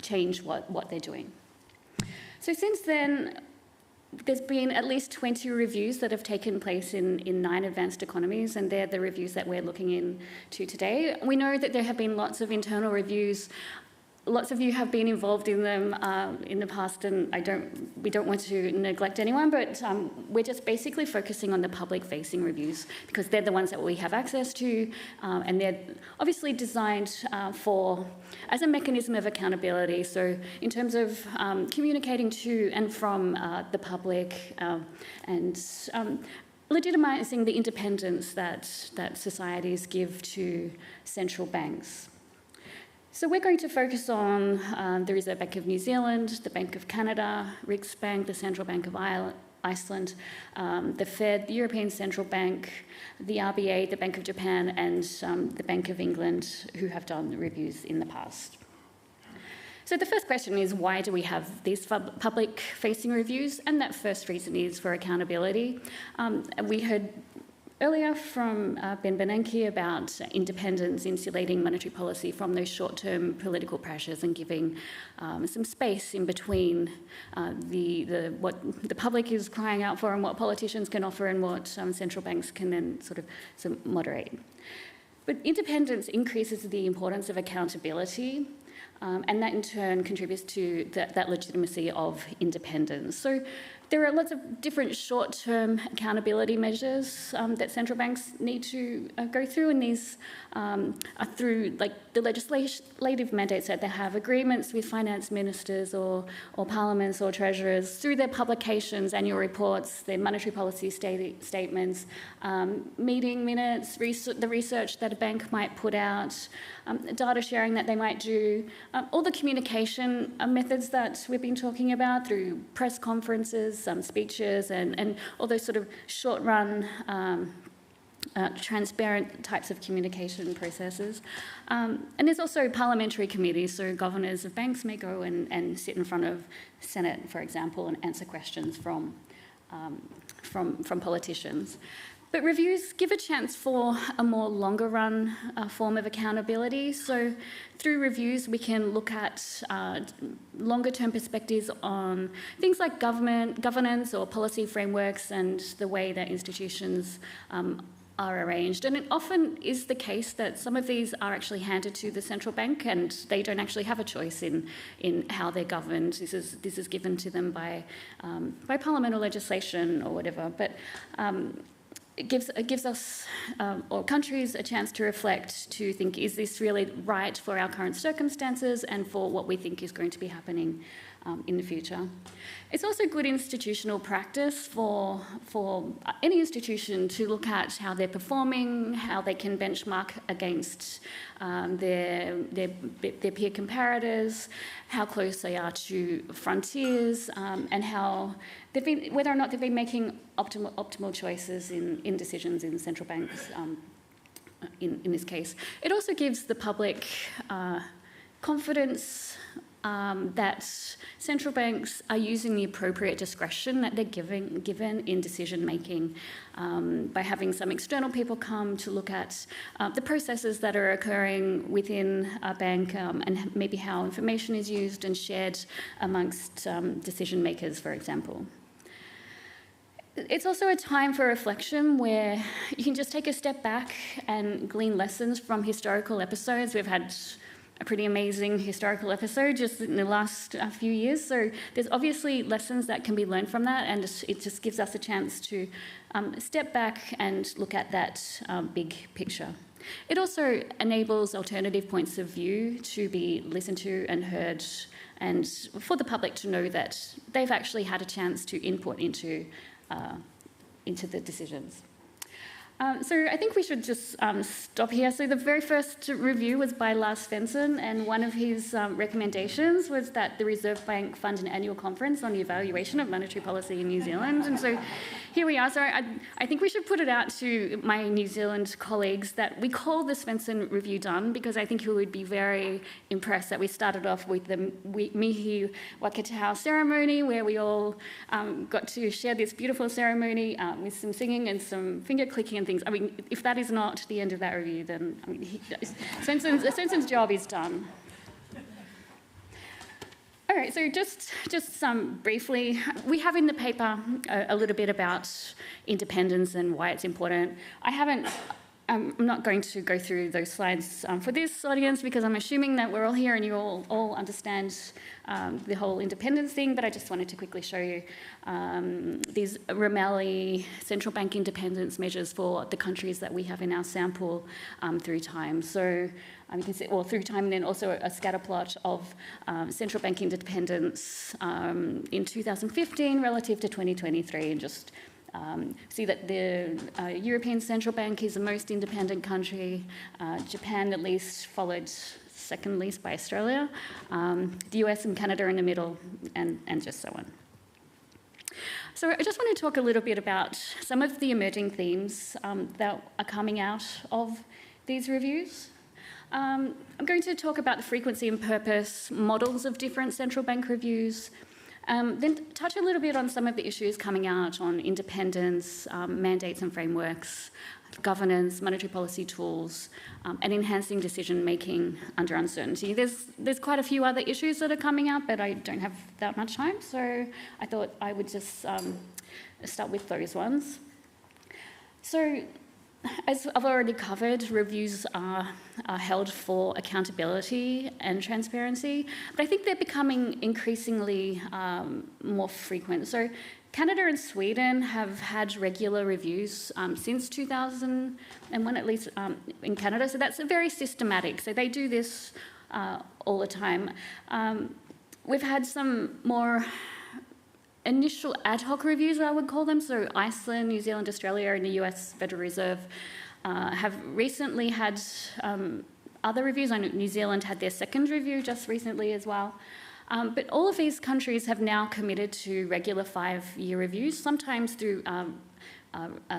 change what they're doing. So since then, there's been at least 20 reviews that have taken place in 9 advanced economies, and they're the reviews that we're looking into today. We know that there have been lots of internal reviews. Lots of you have been involved in them in the past, and we don't want to neglect anyone, but we're just basically focusing on the public-facing reviews because they're the ones that we have access to, and they're obviously designed as a mechanism of accountability. So in terms of communicating to and from the public and legitimising the independence that societies give to central banks. So we're going to focus on the Reserve Bank of New Zealand, the Bank of Canada, Riksbank, the Central Bank of Iceland, the Fed, the European Central Bank, the RBA, the Bank of Japan, and the Bank of England, who have done reviews in the past. So the first question is, why do we have these public-facing reviews? And that first reason is for accountability. We heard earlier from Ben Bernanke about independence insulating monetary policy from those short-term political pressures and giving some space in between what the public is crying out for and what politicians can offer and what central banks can then sort of moderate. But independence increases the importance of accountability, and that in turn contributes to that legitimacy of independence. So there are lots of different short-term accountability measures that central banks need to go through, and these are through the legislative mandates that they have, agreements with finance ministers or parliaments or treasurers, through their publications, annual reports, their monetary policy statements, meeting minutes, the research that a bank might put out, data sharing that they might do, all the communication methods that we've been talking about through press conferences, speeches, and all those sort of short-run transparent types of communication processes. And there's also parliamentary committees, so governors of banks may go and sit in front of the Senate, for example, and answer questions from politicians. But reviews give a chance for a more longer run form of accountability. So through reviews, we can look at longer term perspectives on things like governance or policy frameworks and the way that institutions are arranged. And it often is the case that some of these are actually handed to the central bank and they don't actually have a choice in how they're governed. This is given to them by parliament or legislation or whatever. But it gives us, or countries, a chance to reflect, to think, is this really right for our current circumstances and for what we think is going to be happening in the future. It's also good institutional practice for any institution to look at how they're performing, how they can benchmark against their peer comparators, how close they are to frontiers, and how whether or not they've been making optimal choices in decisions in central banks. In this case, it also gives the public confidence that central banks are using the appropriate discretion that they're given in decision making by having some external people come to look at the processes that are occurring within a bank and maybe how information is used and shared amongst decision makers, for example. It's also a time for reflection where you can just take a step back and glean lessons from historical episodes. We've had a pretty amazing historical episode just in the last few years. So there's obviously lessons that can be learned from that, and it just gives us a chance to step back and look at that big picture. It also enables alternative points of view to be listened to and heard, and for the public to know that they've actually had a chance to input into the decisions. So I think we should just stop here. So the very first review was by Lars Svensson, and one of his recommendations was that the Reserve Bank fund an annual conference on the evaluation of monetary policy in New Zealand. And so here we are. So I think we should put it out to my New Zealand colleagues that we call the Svensson review done, because I think he would be very impressed that we started off with the Mihi Wakatahau ceremony, where we all got to share this beautiful ceremony with some singing and some finger clicking and things. I mean, if that is not the end of that review, then I mean, Svensson's job is done. All right, so just briefly, we have in the paper a little bit about independence and why it's important. I'm not going to go through those slides for this audience because I'm assuming that we're all here and you all understand the whole independence thing, but I just wanted to quickly show you these Ramelli central bank independence measures for the countries that we have in our sample through time. So you can see, through time, and then also a scatter plot of central bank independence in 2015 relative to 2023, and just see that the European Central Bank is the most independent country. Japan, at least, followed second least by Australia. The US and Canada in the middle, and just so on. So I just want to talk a little bit about some of the emerging themes that are coming out of these reviews. I'm going to talk about the frequency and purpose models of different central bank reviews. Then touch a little bit on some of the issues coming out on independence, mandates and frameworks, governance, monetary policy tools, and enhancing decision-making under uncertainty. There's quite a few other issues that are coming out, but I don't have that much time, so I thought I would just start with those ones. So, as I've already covered, reviews are held for accountability and transparency, but I think they're becoming increasingly more frequent. So Canada and Sweden have had regular reviews since 2001, at least in Canada, so that's very systematic. So they do this all the time. We've had some more initial ad hoc reviews, I would call them. So Iceland, New Zealand, Australia, and the US Federal Reserve have recently had other reviews. I know New Zealand had their second review just recently as well. But all of these countries have now committed to regular 5-year reviews, sometimes through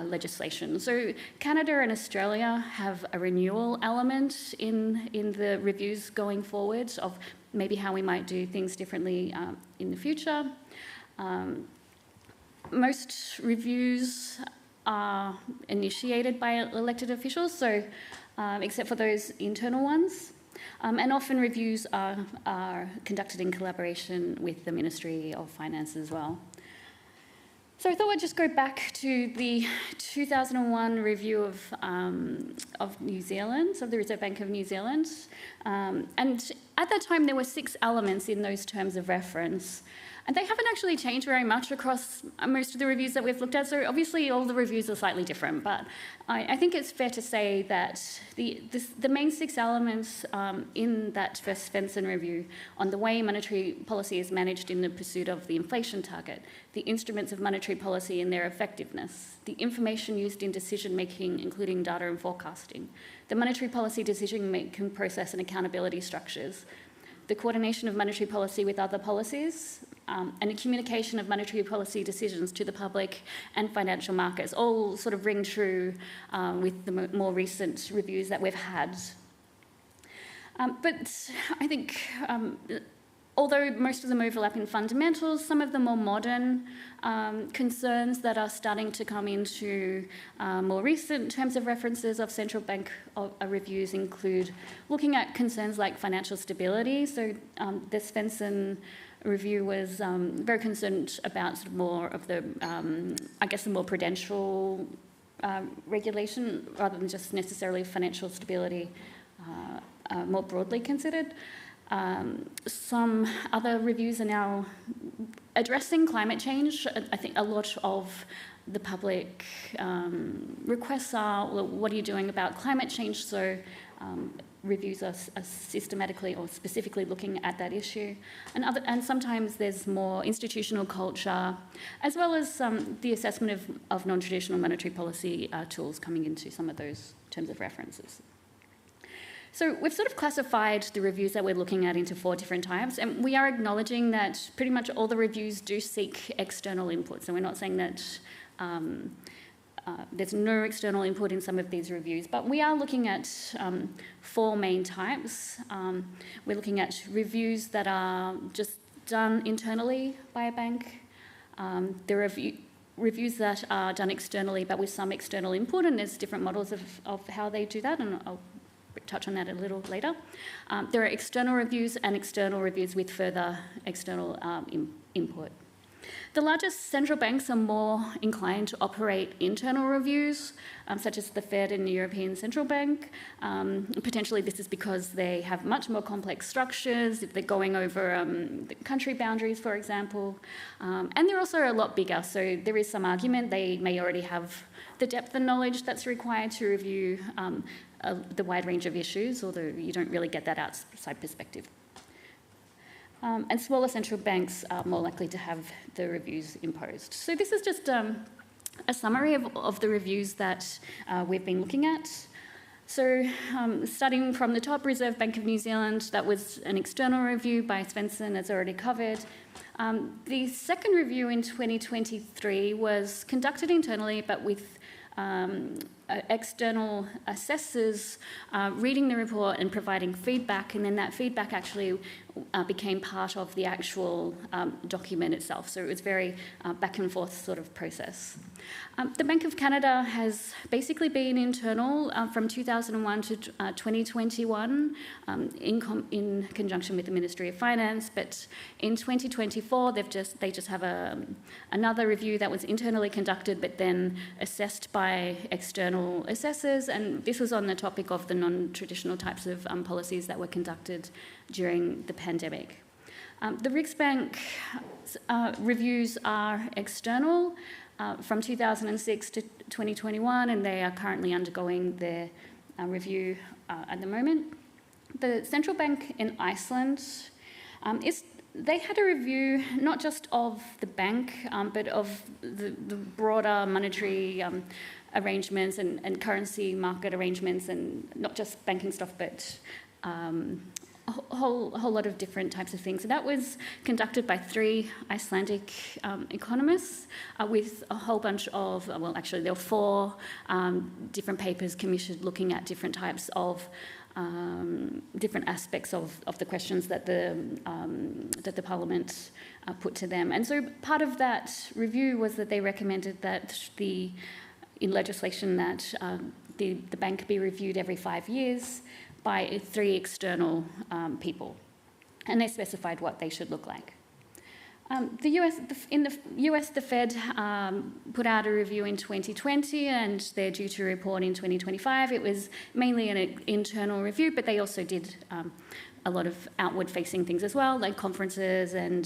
legislation. So Canada and Australia have a renewal element in the reviews going forward of maybe how we might do things differently in the future. Most reviews are initiated by elected officials, so except for those internal ones. And often reviews are conducted in collaboration with the Ministry of Finance as well. So I thought I'd just go back to the 2001 review of New Zealand, of the Reserve Bank of New Zealand. And at that time, there were 6 elements in those terms of reference. And they haven't actually changed very much across most of the reviews that we've looked at. So obviously, all the reviews are slightly different. But I think it's fair to say that the main 6 elements in that first Svensson review on the way monetary policy is managed in the pursuit of the inflation target, the instruments of monetary policy and their effectiveness, the information used in decision-making, including data and forecasting, the monetary policy decision-making process and accountability structures, the coordination of monetary policy with other policies, and the communication of monetary policy decisions to the public and financial markets, all sort of ring true with the more recent reviews that we've had. But I think, although most of them overlap in fundamentals, some of the more modern concerns that are starting to come into more recent terms of references of central bank reviews include looking at concerns like financial stability. So the Svensson review was very concerned about sort of more of the, I guess, the more prudential regulation rather than just necessarily financial stability more broadly considered. Some other reviews are now addressing climate change. I think a lot of the public requests are, well, what are you doing about climate change? So reviews are systematically or specifically looking at that issue. And sometimes there's more institutional culture, as well as the assessment of non-traditional monetary policy tools coming into some of those terms of references. So we've sort of classified the reviews that we're looking at into 4 different types, and we are acknowledging that pretty much all the reviews do seek external input. So we're not saying that there's no external input in some of these reviews, but we are looking at 4 main types. We're looking at reviews that are just done internally by a bank. There are reviews that are done externally, but with some external input, and there's different models of how they do that, and I'll touch on that a little later. There are external reviews and external reviews with further external input. The largest central banks are more inclined to operate internal reviews, such as the Fed and the European Central Bank. Potentially this is because they have much more complex structures, if they're going over the country boundaries, for example. And they're also a lot bigger, so there is some argument they may already have the depth and knowledge that's required to review the wide range of issues, although you don't really get that outside perspective. And smaller central banks are more likely to have the reviews imposed. So this is just a summary of the reviews that we've been looking at. So starting from the top, Reserve Bank of New Zealand, that was an external review by Svensson, as already covered. The second review in 2023 was conducted internally, but with external assessors reading the report and providing feedback, and then that feedback actually became part of the actual document itself. So it was very back and forth sort of process. The Bank of Canada has basically been internal from 2001 to 2021 in conjunction with the Ministry of Finance, but in 2024 they just have another review that was internally conducted but then assessed by external assessors, and this was on the topic of the non-traditional types of policies that were conducted during the pandemic. The Riksbank reviews are external from 2006 to 2021, and they are currently undergoing their review at the moment. The central bank in Iceland, they had a review not just of the bank, but of the broader monetary arrangements and currency market arrangements, and not just banking stuff, but a whole lot of different types of things. So that was conducted by 3 Icelandic economists with a whole bunch of, well, actually there were 4 different papers commissioned looking at different types of different aspects of the questions that the Parliament put to them. And so part of that review was that they recommended that in legislation that the bank be reviewed every 5 years by 3 external people, and they specified what they should look like. In the US, the Fed put out a review in 2020, and they're due to report in 2025. It was mainly an internal review, but they also did a lot of outward-facing things as well, like conferences and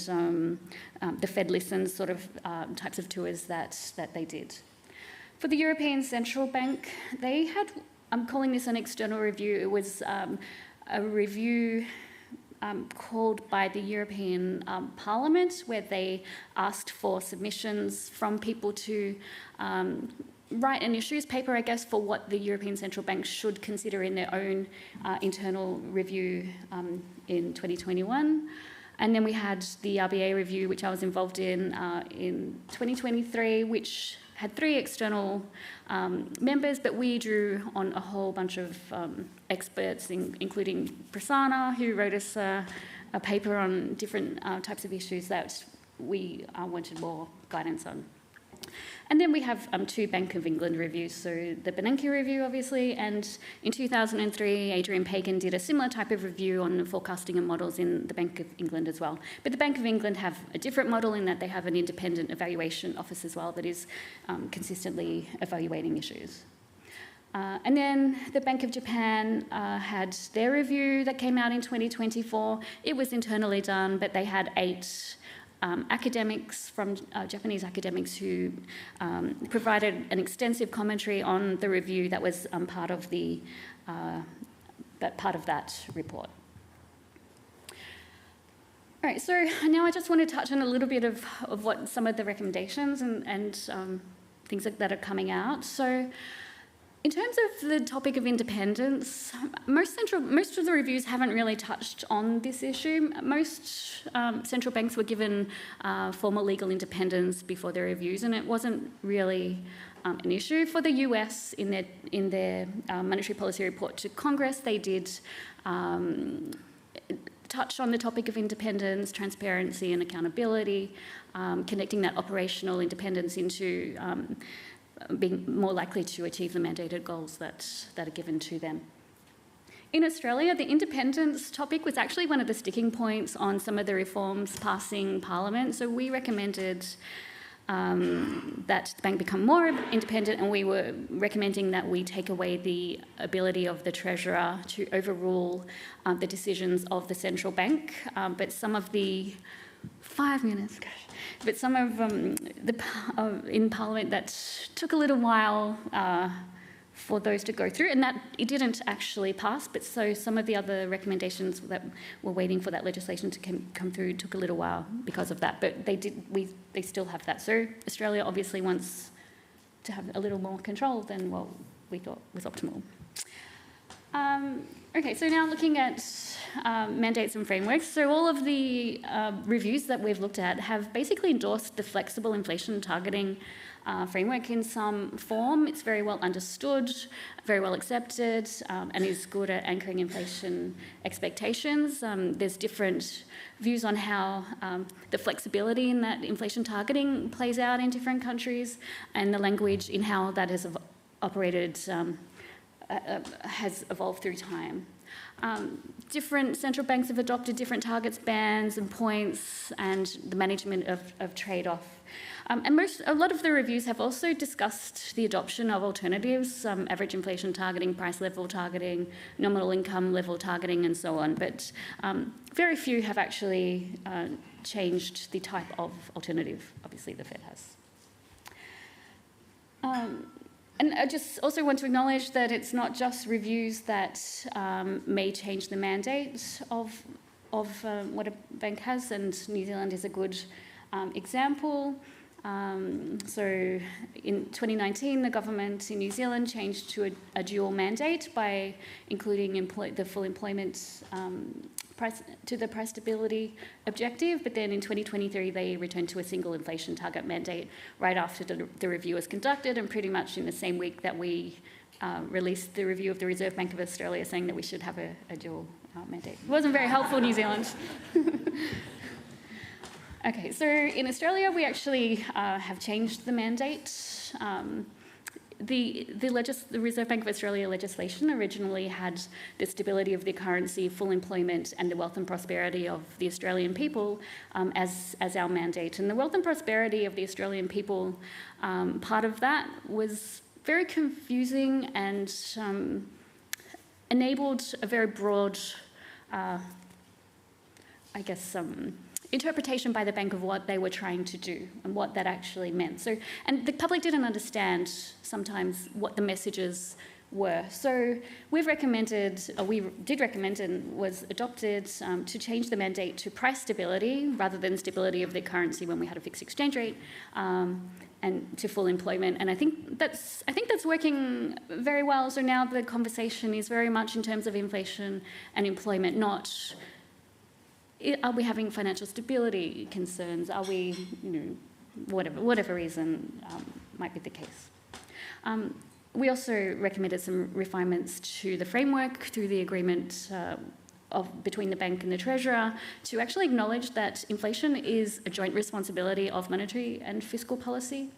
the Fed Listens sort of types of tours that they did. For the European Central Bank, they had, I'm calling this an external review. It was a review called by the European Parliament, where they asked for submissions from people to write an issues paper, I guess, for what the European Central Bank should consider in their own internal review in 2021. And then we had the RBA review, which I was involved in 2023, which had 3 external members, but we drew on a whole bunch of experts, including Prasanna, who wrote us a paper on different types of issues that we wanted more guidance on. And then we have 2 Bank of England reviews, so the Bernanke review, obviously, and in 2003, Adrian Pagan did a similar type of review on forecasting and models in the Bank of England as well. But the Bank of England have a different model in that they have an independent evaluation office as well that is consistently evaluating issues. And then the Bank of Japan had their review that came out in 2024. It was internally done, but they had 8 academics from Japanese academics who provided an extensive commentary on the review that was part of that report. All right, so now I just want to touch on a little bit of what some of the recommendations and things that are coming out. So, in terms of the topic of independence, most of the reviews haven't really touched on this issue. Most central banks were given formal legal independence before their reviews, and it wasn't really an issue. For the US, in their monetary policy report to Congress, they did touch on the topic of independence, transparency and accountability, connecting that operational independence into being more likely to achieve the mandated goals that are given to them. In Australia, the independence topic was actually one of the sticking points on some of the reforms passing Parliament. So we recommended that the bank become more independent, and we were recommending that we take away the ability of the Treasurer to overrule the decisions of the central bank. But some of the 5 minutes, gosh. But some of in Parliament that took a little while for those to go through, and that it didn't actually pass. But so some of the other recommendations that were waiting for that legislation to come through took a little while because of that. But they still have that. So Australia obviously wants to have a little more control than what we thought was optimal. Okay, so now looking at mandates and frameworks. So all of the reviews that we've looked at have basically endorsed the flexible inflation targeting framework in some form. It's very well understood, very well accepted, and is good at anchoring inflation expectations. There's different views on how the flexibility in that inflation targeting plays out in different countries, and the language in how that has operated has evolved through time. Different central banks have adopted different targets, bands and points, and the management of trade-off. And a lot of the reviews have also discussed the adoption of alternatives, average inflation targeting, price level targeting, nominal income level targeting, and so on. But very few have actually changed the type of alternative. Obviously, the Fed has. And I just also want to acknowledge that it's not just reviews that may change the mandate of what a bank has, and New Zealand is a good example. So in 2019, the government in New Zealand changed to a dual mandate by including the full employment price stability objective, but then in 2023 they returned to a single inflation target mandate right after the review was conducted, and pretty much in the same week that we released the review of the Reserve Bank of Australia saying that we should have a dual mandate. It wasn't very helpful, New Zealand. Okay, so in Australia we actually have changed the mandate. The Reserve Bank of Australia legislation originally had the stability of the currency, full employment, and the wealth and prosperity of the Australian people as our mandate. And the wealth and prosperity of the Australian people, part of that was very confusing and enabled a very broad, interpretation by the bank of what they were trying to do and what that actually meant. So, and the public didn't understand sometimes what the messages were. So we did recommend and was adopted to change the mandate to price stability rather than stability of the currency when we had a fixed exchange rate, and to full employment. And I think that's working very well. So now the conversation is very much in terms of inflation and employment, not are we having financial stability concerns? Are we, whatever reason might be the case. We also recommended some refinements to the framework through the agreement between the bank and the treasurer to actually acknowledge that inflation is a joint responsibility of monetary and fiscal policy.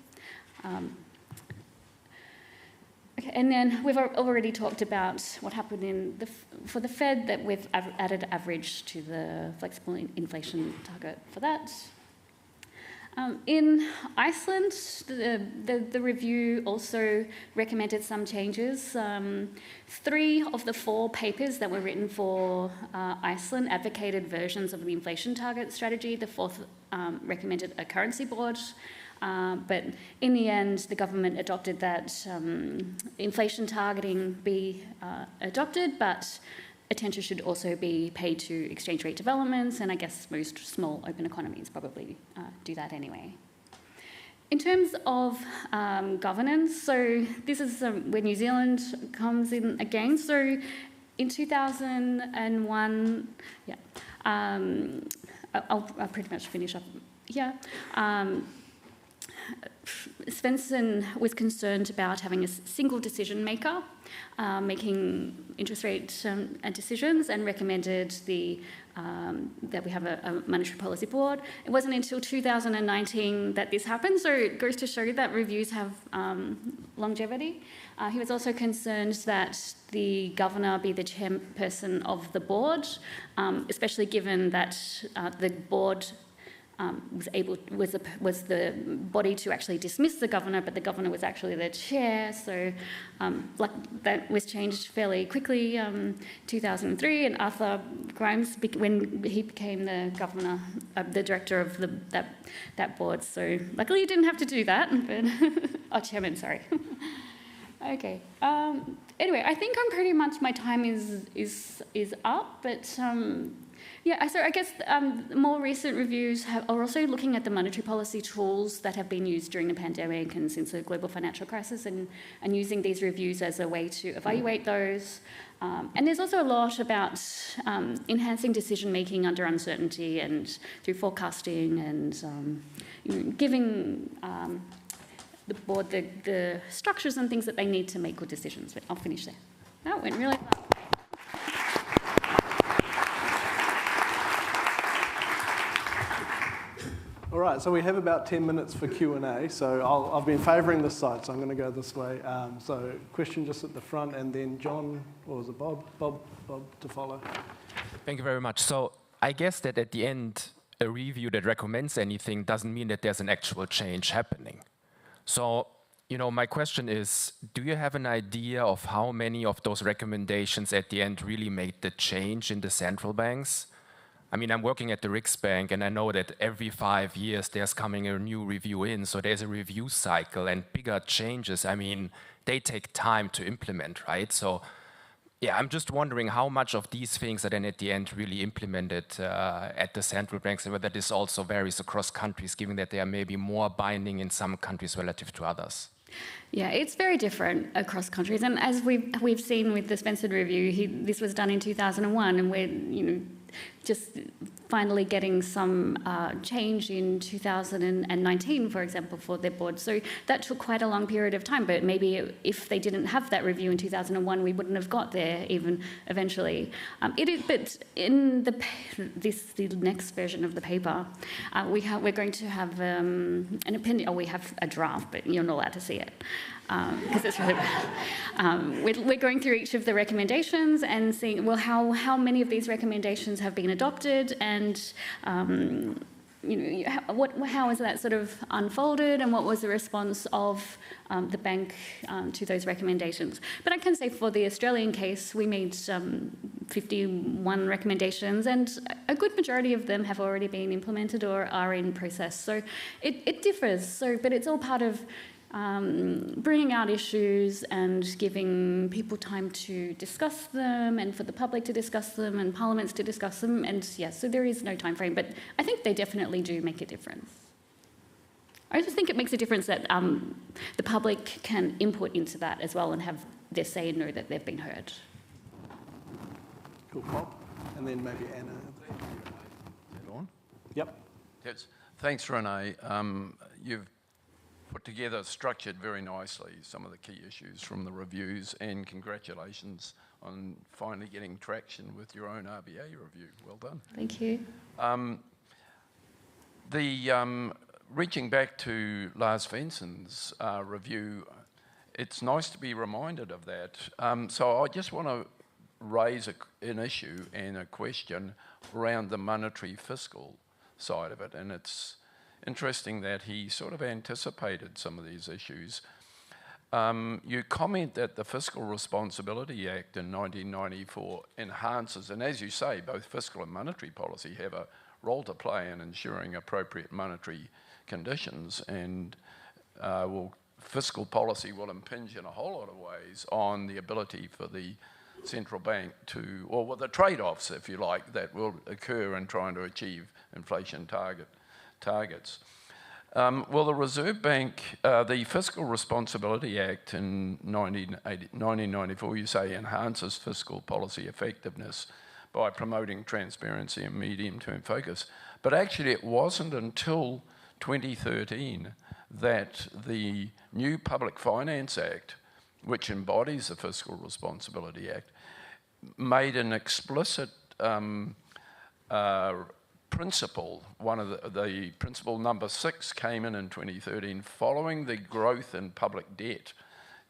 Okay, and then we've already talked about what happened for the Fed, that we've added average to the flexible inflation target for that. In Iceland, the review also recommended some changes. 3 of the 4 papers that were written for Iceland advocated versions of the inflation target strategy. The 4th recommended a currency board. But in the end, the government adopted that inflation targeting be adopted, but attention should also be paid to exchange rate developments, and I guess most small open economies probably do that anyway. In terms of governance, so this is where New Zealand comes in again. So in 2001, I'll pretty much finish up here. Svensson was concerned about having a single decision maker making interest rate decisions, and recommended that we have a monetary policy board. It wasn't until 2019 that this happened, so it goes to show that reviews have longevity. He was also concerned that the governor be the chairperson of the board, especially given that the board was the body to actually dismiss the governor, but the governor was actually the chair. So that was changed fairly quickly, 2003. And Arthur Grimes, when he became the governor, the director of that board. So luckily, he didn't have to do that. But chairman, sorry. Okay. Anyway, I think I'm pretty much my time is up, but. Yeah, so I guess more recent reviews are also looking at the monetary policy tools that have been used during the pandemic and since the global financial crisis, and using these reviews as a way to evaluate those. And there's also a lot about enhancing decision-making under uncertainty and through forecasting and giving the board the structures and things that they need to make good decisions. But I'll finish there. That went really well. All right, so we have about 10 minutes for Q&A. So I've been favouring this side, so I'm going to go this way. So question just at the front, and then John, or was it Bob? Bob to follow. Thank you very much. So I guess that at the end, a review that recommends anything doesn't mean that there's an actual change happening. So, my question is, do you have an idea of how many of those recommendations at the end really made the change in the central banks? I mean, I'm working at the Riksbank, and I know that every 5 years there's coming a new review in, so there's a review cycle, and bigger changes, I mean, they take time to implement, right? So, yeah, I'm just wondering how much of these things are then at the end really implemented at the central banks, and whether this also varies across countries, given that they are maybe more binding in some countries relative to others. Yeah, it's very different across countries, and as we've seen with the Svensson review, this was done in 2001, and we're just finally getting some change in 2019, for example, for their board. So that took quite a long period of time, but maybe if they didn't have that review in 2001, we wouldn't have got there even eventually. But in the next version of the paper, we're going to have an opinion, or we have a draft, but you're not allowed to see it. Because it's really bad. We're going through each of the recommendations and seeing, well, how many of these recommendations have been adopted, and how is that sort of unfolded, and what was the response of the bank to those recommendations. But I can say for the Australian case, we made 51 recommendations, and a good majority of them have already been implemented or are in process. So it differs. But it's all part of bringing out issues and giving people time to discuss them, and for the public to discuss them, and parliaments to discuss them. And yes, so there is no time frame, but I think they definitely do make a difference. I just think it makes a difference that the public can input into that as well and have their say and know that they've been heard. Cool, Bob. And then maybe Anna. Is that on? Yep. Yes. Thanks, Renee. You've put together, structured very nicely some of the key issues from the reviews, and congratulations on finally getting traction with your own RBA review. Well done. Thank you. Reaching back to Lars Svensson's review, it's nice to be reminded of that. So I just want to raise an issue and a question around the monetary fiscal side of it, and it's interesting that he sort of anticipated some of these issues. You comment that the Fiscal Responsibility Act in 1994 enhances, and as you say, both fiscal and monetary policy have a role to play in ensuring appropriate monetary conditions, and fiscal policy will impinge in a whole lot of ways on the ability for the central bank to, or well, the trade-offs, if you like, that will occur in trying to achieve inflation targets. Well, the Reserve Bank, the Fiscal Responsibility Act in 1994, you say, enhances fiscal policy effectiveness by promoting transparency and medium-term focus. But actually it wasn't until 2013 that the new Public Finance Act, which embodies the Fiscal Responsibility Act, made an explicit principle. One of the principle number 6 came in 2013 following the growth in public debt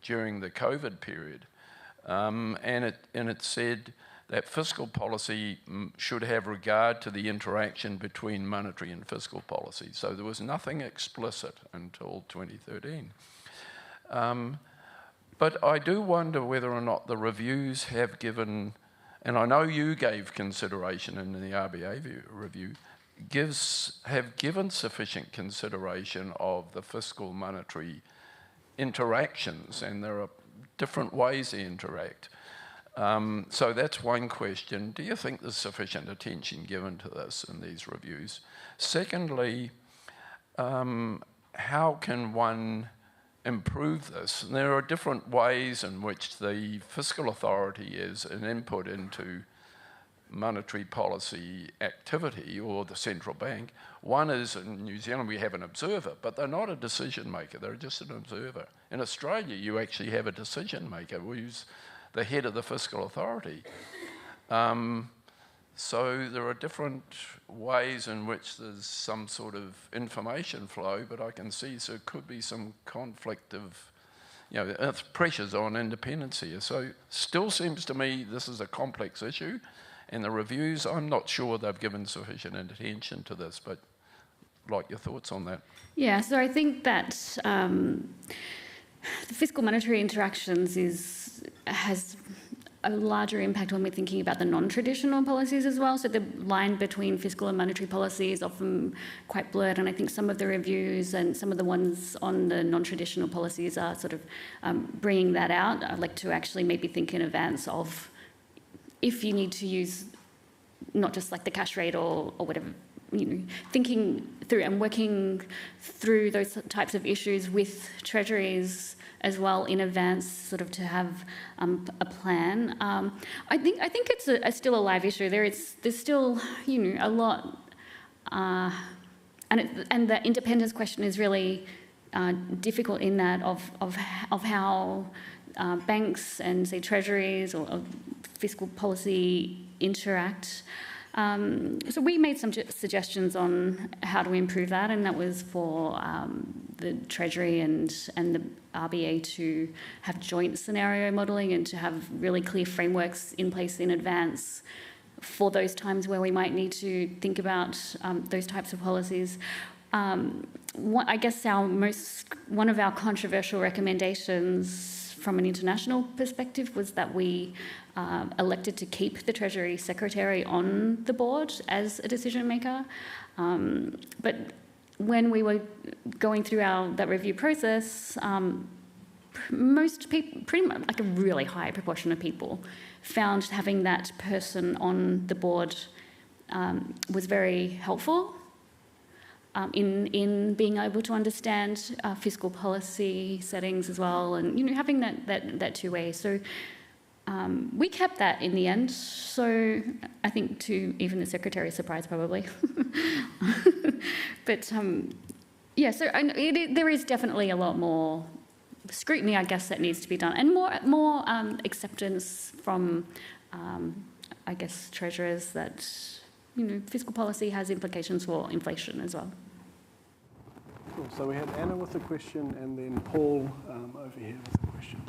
during the COVID period, and it said that fiscal policy should have regard to the interaction between monetary and fiscal policy. So there was nothing explicit until 2013. But I do wonder whether or not the reviews have given, and I know you gave consideration in the RBA review, have given sufficient consideration of the fiscal monetary interactions, and there are different ways they interact. So that's one question. Do you think there's sufficient attention given to this in these reviews? Secondly, how can one improve this? And there are different ways in which the fiscal authority is an input into monetary policy activity, or the central bank. One is, in New Zealand we have an observer, but they're not a decision maker, they're just an observer. In Australia you actually have a decision maker who's the head of the fiscal authority. So there are different ways in which there's some sort of information flow, but I can see there could be some conflict of, pressures on independence here. So still seems to me this is a complex issue, and the reviews, I'm not sure they've given sufficient attention to this, but I'd like your thoughts on that. Yeah, so I think that the fiscal monetary interactions has a larger impact when we're thinking about the non-traditional policies as well. So the line between fiscal and monetary policy is often quite blurred, and I think some of the reviews and some of the ones on the non-traditional policies are sort of bringing that out. I'd like to actually maybe think in advance of if you need to use not just like the cash rate or whatever thinking through and working through those types of issues with treasuries as well in advance, sort of to have a plan. I think it's still a live issue. There's still a lot, and the independence question is really difficult in that of how banks and say treasuries or fiscal policy interact. So we made some suggestions on how to improve that, and that was for the Treasury and the RBA to have joint scenario modelling and to have really clear frameworks in place in advance for those times where we might need to think about those types of policies. I guess one of our controversial recommendations from an international perspective was that we elected to keep the Treasury Secretary on the board as a decision maker. But when we were going through that review process, most people, pretty much like a really high proportion of people, found having that person on the board was very helpful in being able to understand fiscal policy settings as well, and having that two-way. So we kept that in the end. So I think to even the Secretary's surprise, probably. But yeah, so there is definitely a lot more scrutiny, I guess, that needs to be done, and more acceptance from, I guess, treasurers that fiscal policy has implications for inflation as well. Cool. So we had Anna with a question, and then Paul over here with a question.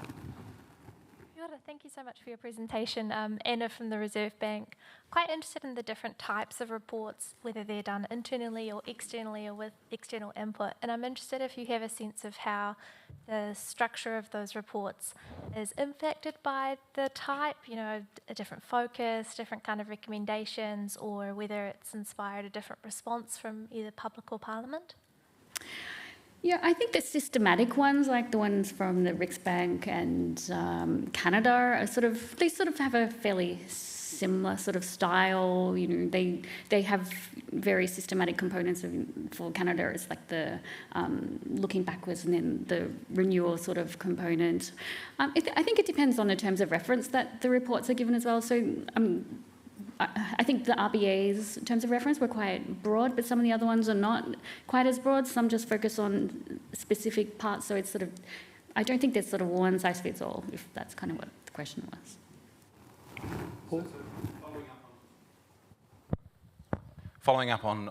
Thank you so much for your presentation. Anna from the Reserve Bank. Quite interested in the different types of reports, whether they're done internally or externally or with external input. And I'm interested if you have a sense of how the structure of those reports is impacted by the type, a different focus, different kind of recommendations, or whether it's inspired a different response from either public or parliament. Yeah, I think the systematic ones, like the ones from the Riksbank and Canada, are sort of have a fairly similar sort of style. They have very systematic components. For Canada, it's like the looking backwards and then the renewal sort of component. I think it depends on the terms of reference that the reports are given as well. So I think the RBA's terms of reference were quite broad, but some of the other ones are not quite as broad. Some just focus on specific parts. So it's sort of, I don't think there's sort of one size fits all, if that's kind of what the question was. Paul? Following up on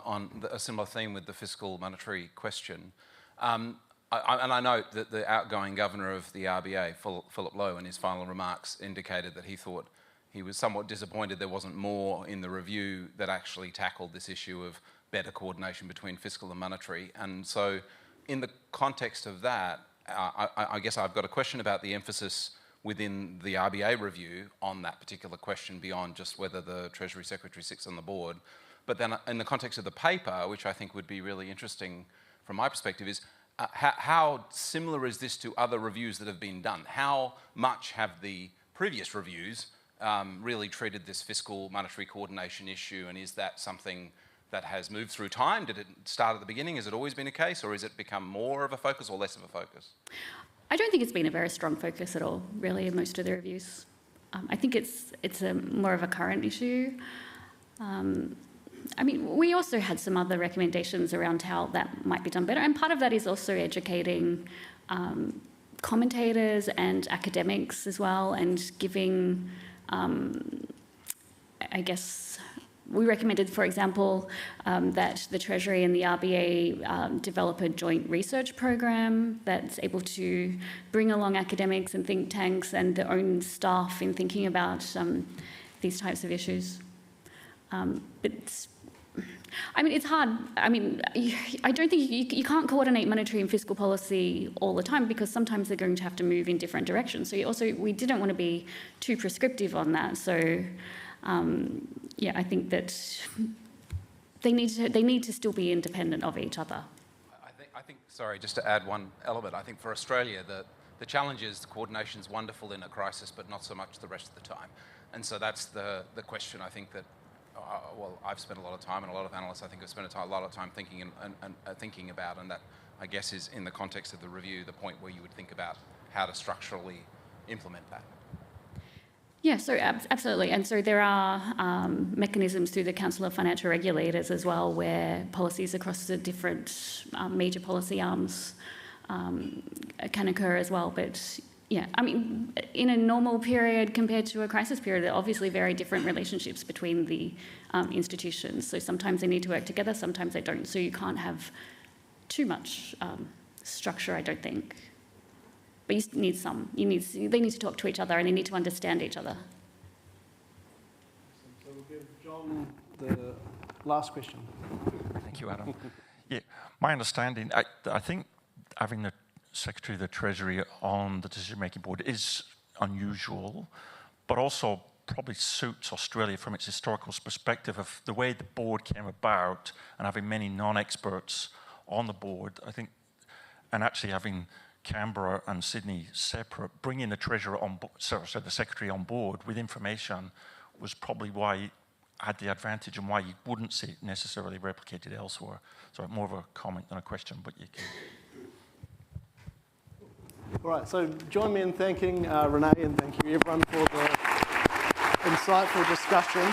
a similar theme with the fiscal monetary question, and I note that the outgoing governor of the RBA, Philip Lowe, in his final remarks indicated that he thought he was somewhat disappointed there wasn't more in the review that actually tackled this issue of better coordination between fiscal and monetary. And so in the context of that, I guess I've got a question about the emphasis within the RBA review on that particular question beyond just whether the Treasury Secretary sits on the board. But then in the context of the paper, which I think would be really interesting from my perspective, is how similar is this to other reviews that have been done? How much have the previous reviews really treated this fiscal monetary coordination issue, and is that something that has moved through time? Did it start at the beginning? Has it always been a case, or has it become more of a focus or less of a focus? I don't think it's been a very strong focus at all, really, in most of the reviews. I think it's more of a current issue. I mean, we also had some other recommendations around how that might be done better, and part of that is also educating commentators and academics as well, and giving, I guess, we recommended, for example, that the Treasury and the RBA develop a joint research program that's able to bring along academics and think tanks and their own staff in thinking about these types of issues. But I mean, it's hard. I mean, I don't think you can't coordinate monetary and fiscal policy all the time, because sometimes they're going to have to move in different directions. So we didn't want to be too prescriptive on that. So yeah, I think that they need to still be independent of each other. I think, sorry, just to add one element, I think for Australia, the challenge is the coordination's wonderful in a crisis, but not so much the rest of the time. And so that's the question I think that well, I've spent a lot of time, and a lot of analysts, I think, have spent a lot of time thinking thinking about, and that, I guess, is in the context of the review, the point where you would think about how to structurally implement that. Yeah, so absolutely. And so there are mechanisms through the Council of Financial Regulators as well, where policies across the different major policy arms can occur as well. But yeah, I mean, in a normal period compared to a crisis period, there are obviously very different relationships between the institutions. So sometimes they need to work together, sometimes they don't. So you can't have too much structure, I don't think. But you need some. They need to talk to each other and they need to understand each other. So we'll give John the last question. Thank you, Adam. Yeah, my understanding, I think having the Secretary of the Treasury on the decision-making board is unusual, but also probably suits Australia from its historical perspective of the way the board came about and having many non-experts on the board, I think, and actually having Canberra and Sydney separate, bringing the Treasurer on board, so the Secretary on board with information was probably why he had the advantage and why you wouldn't see it necessarily replicated elsewhere. So more of a comment than a question, but you can. All right, so join me in thanking Renee, and thank you everyone for the insightful discussion.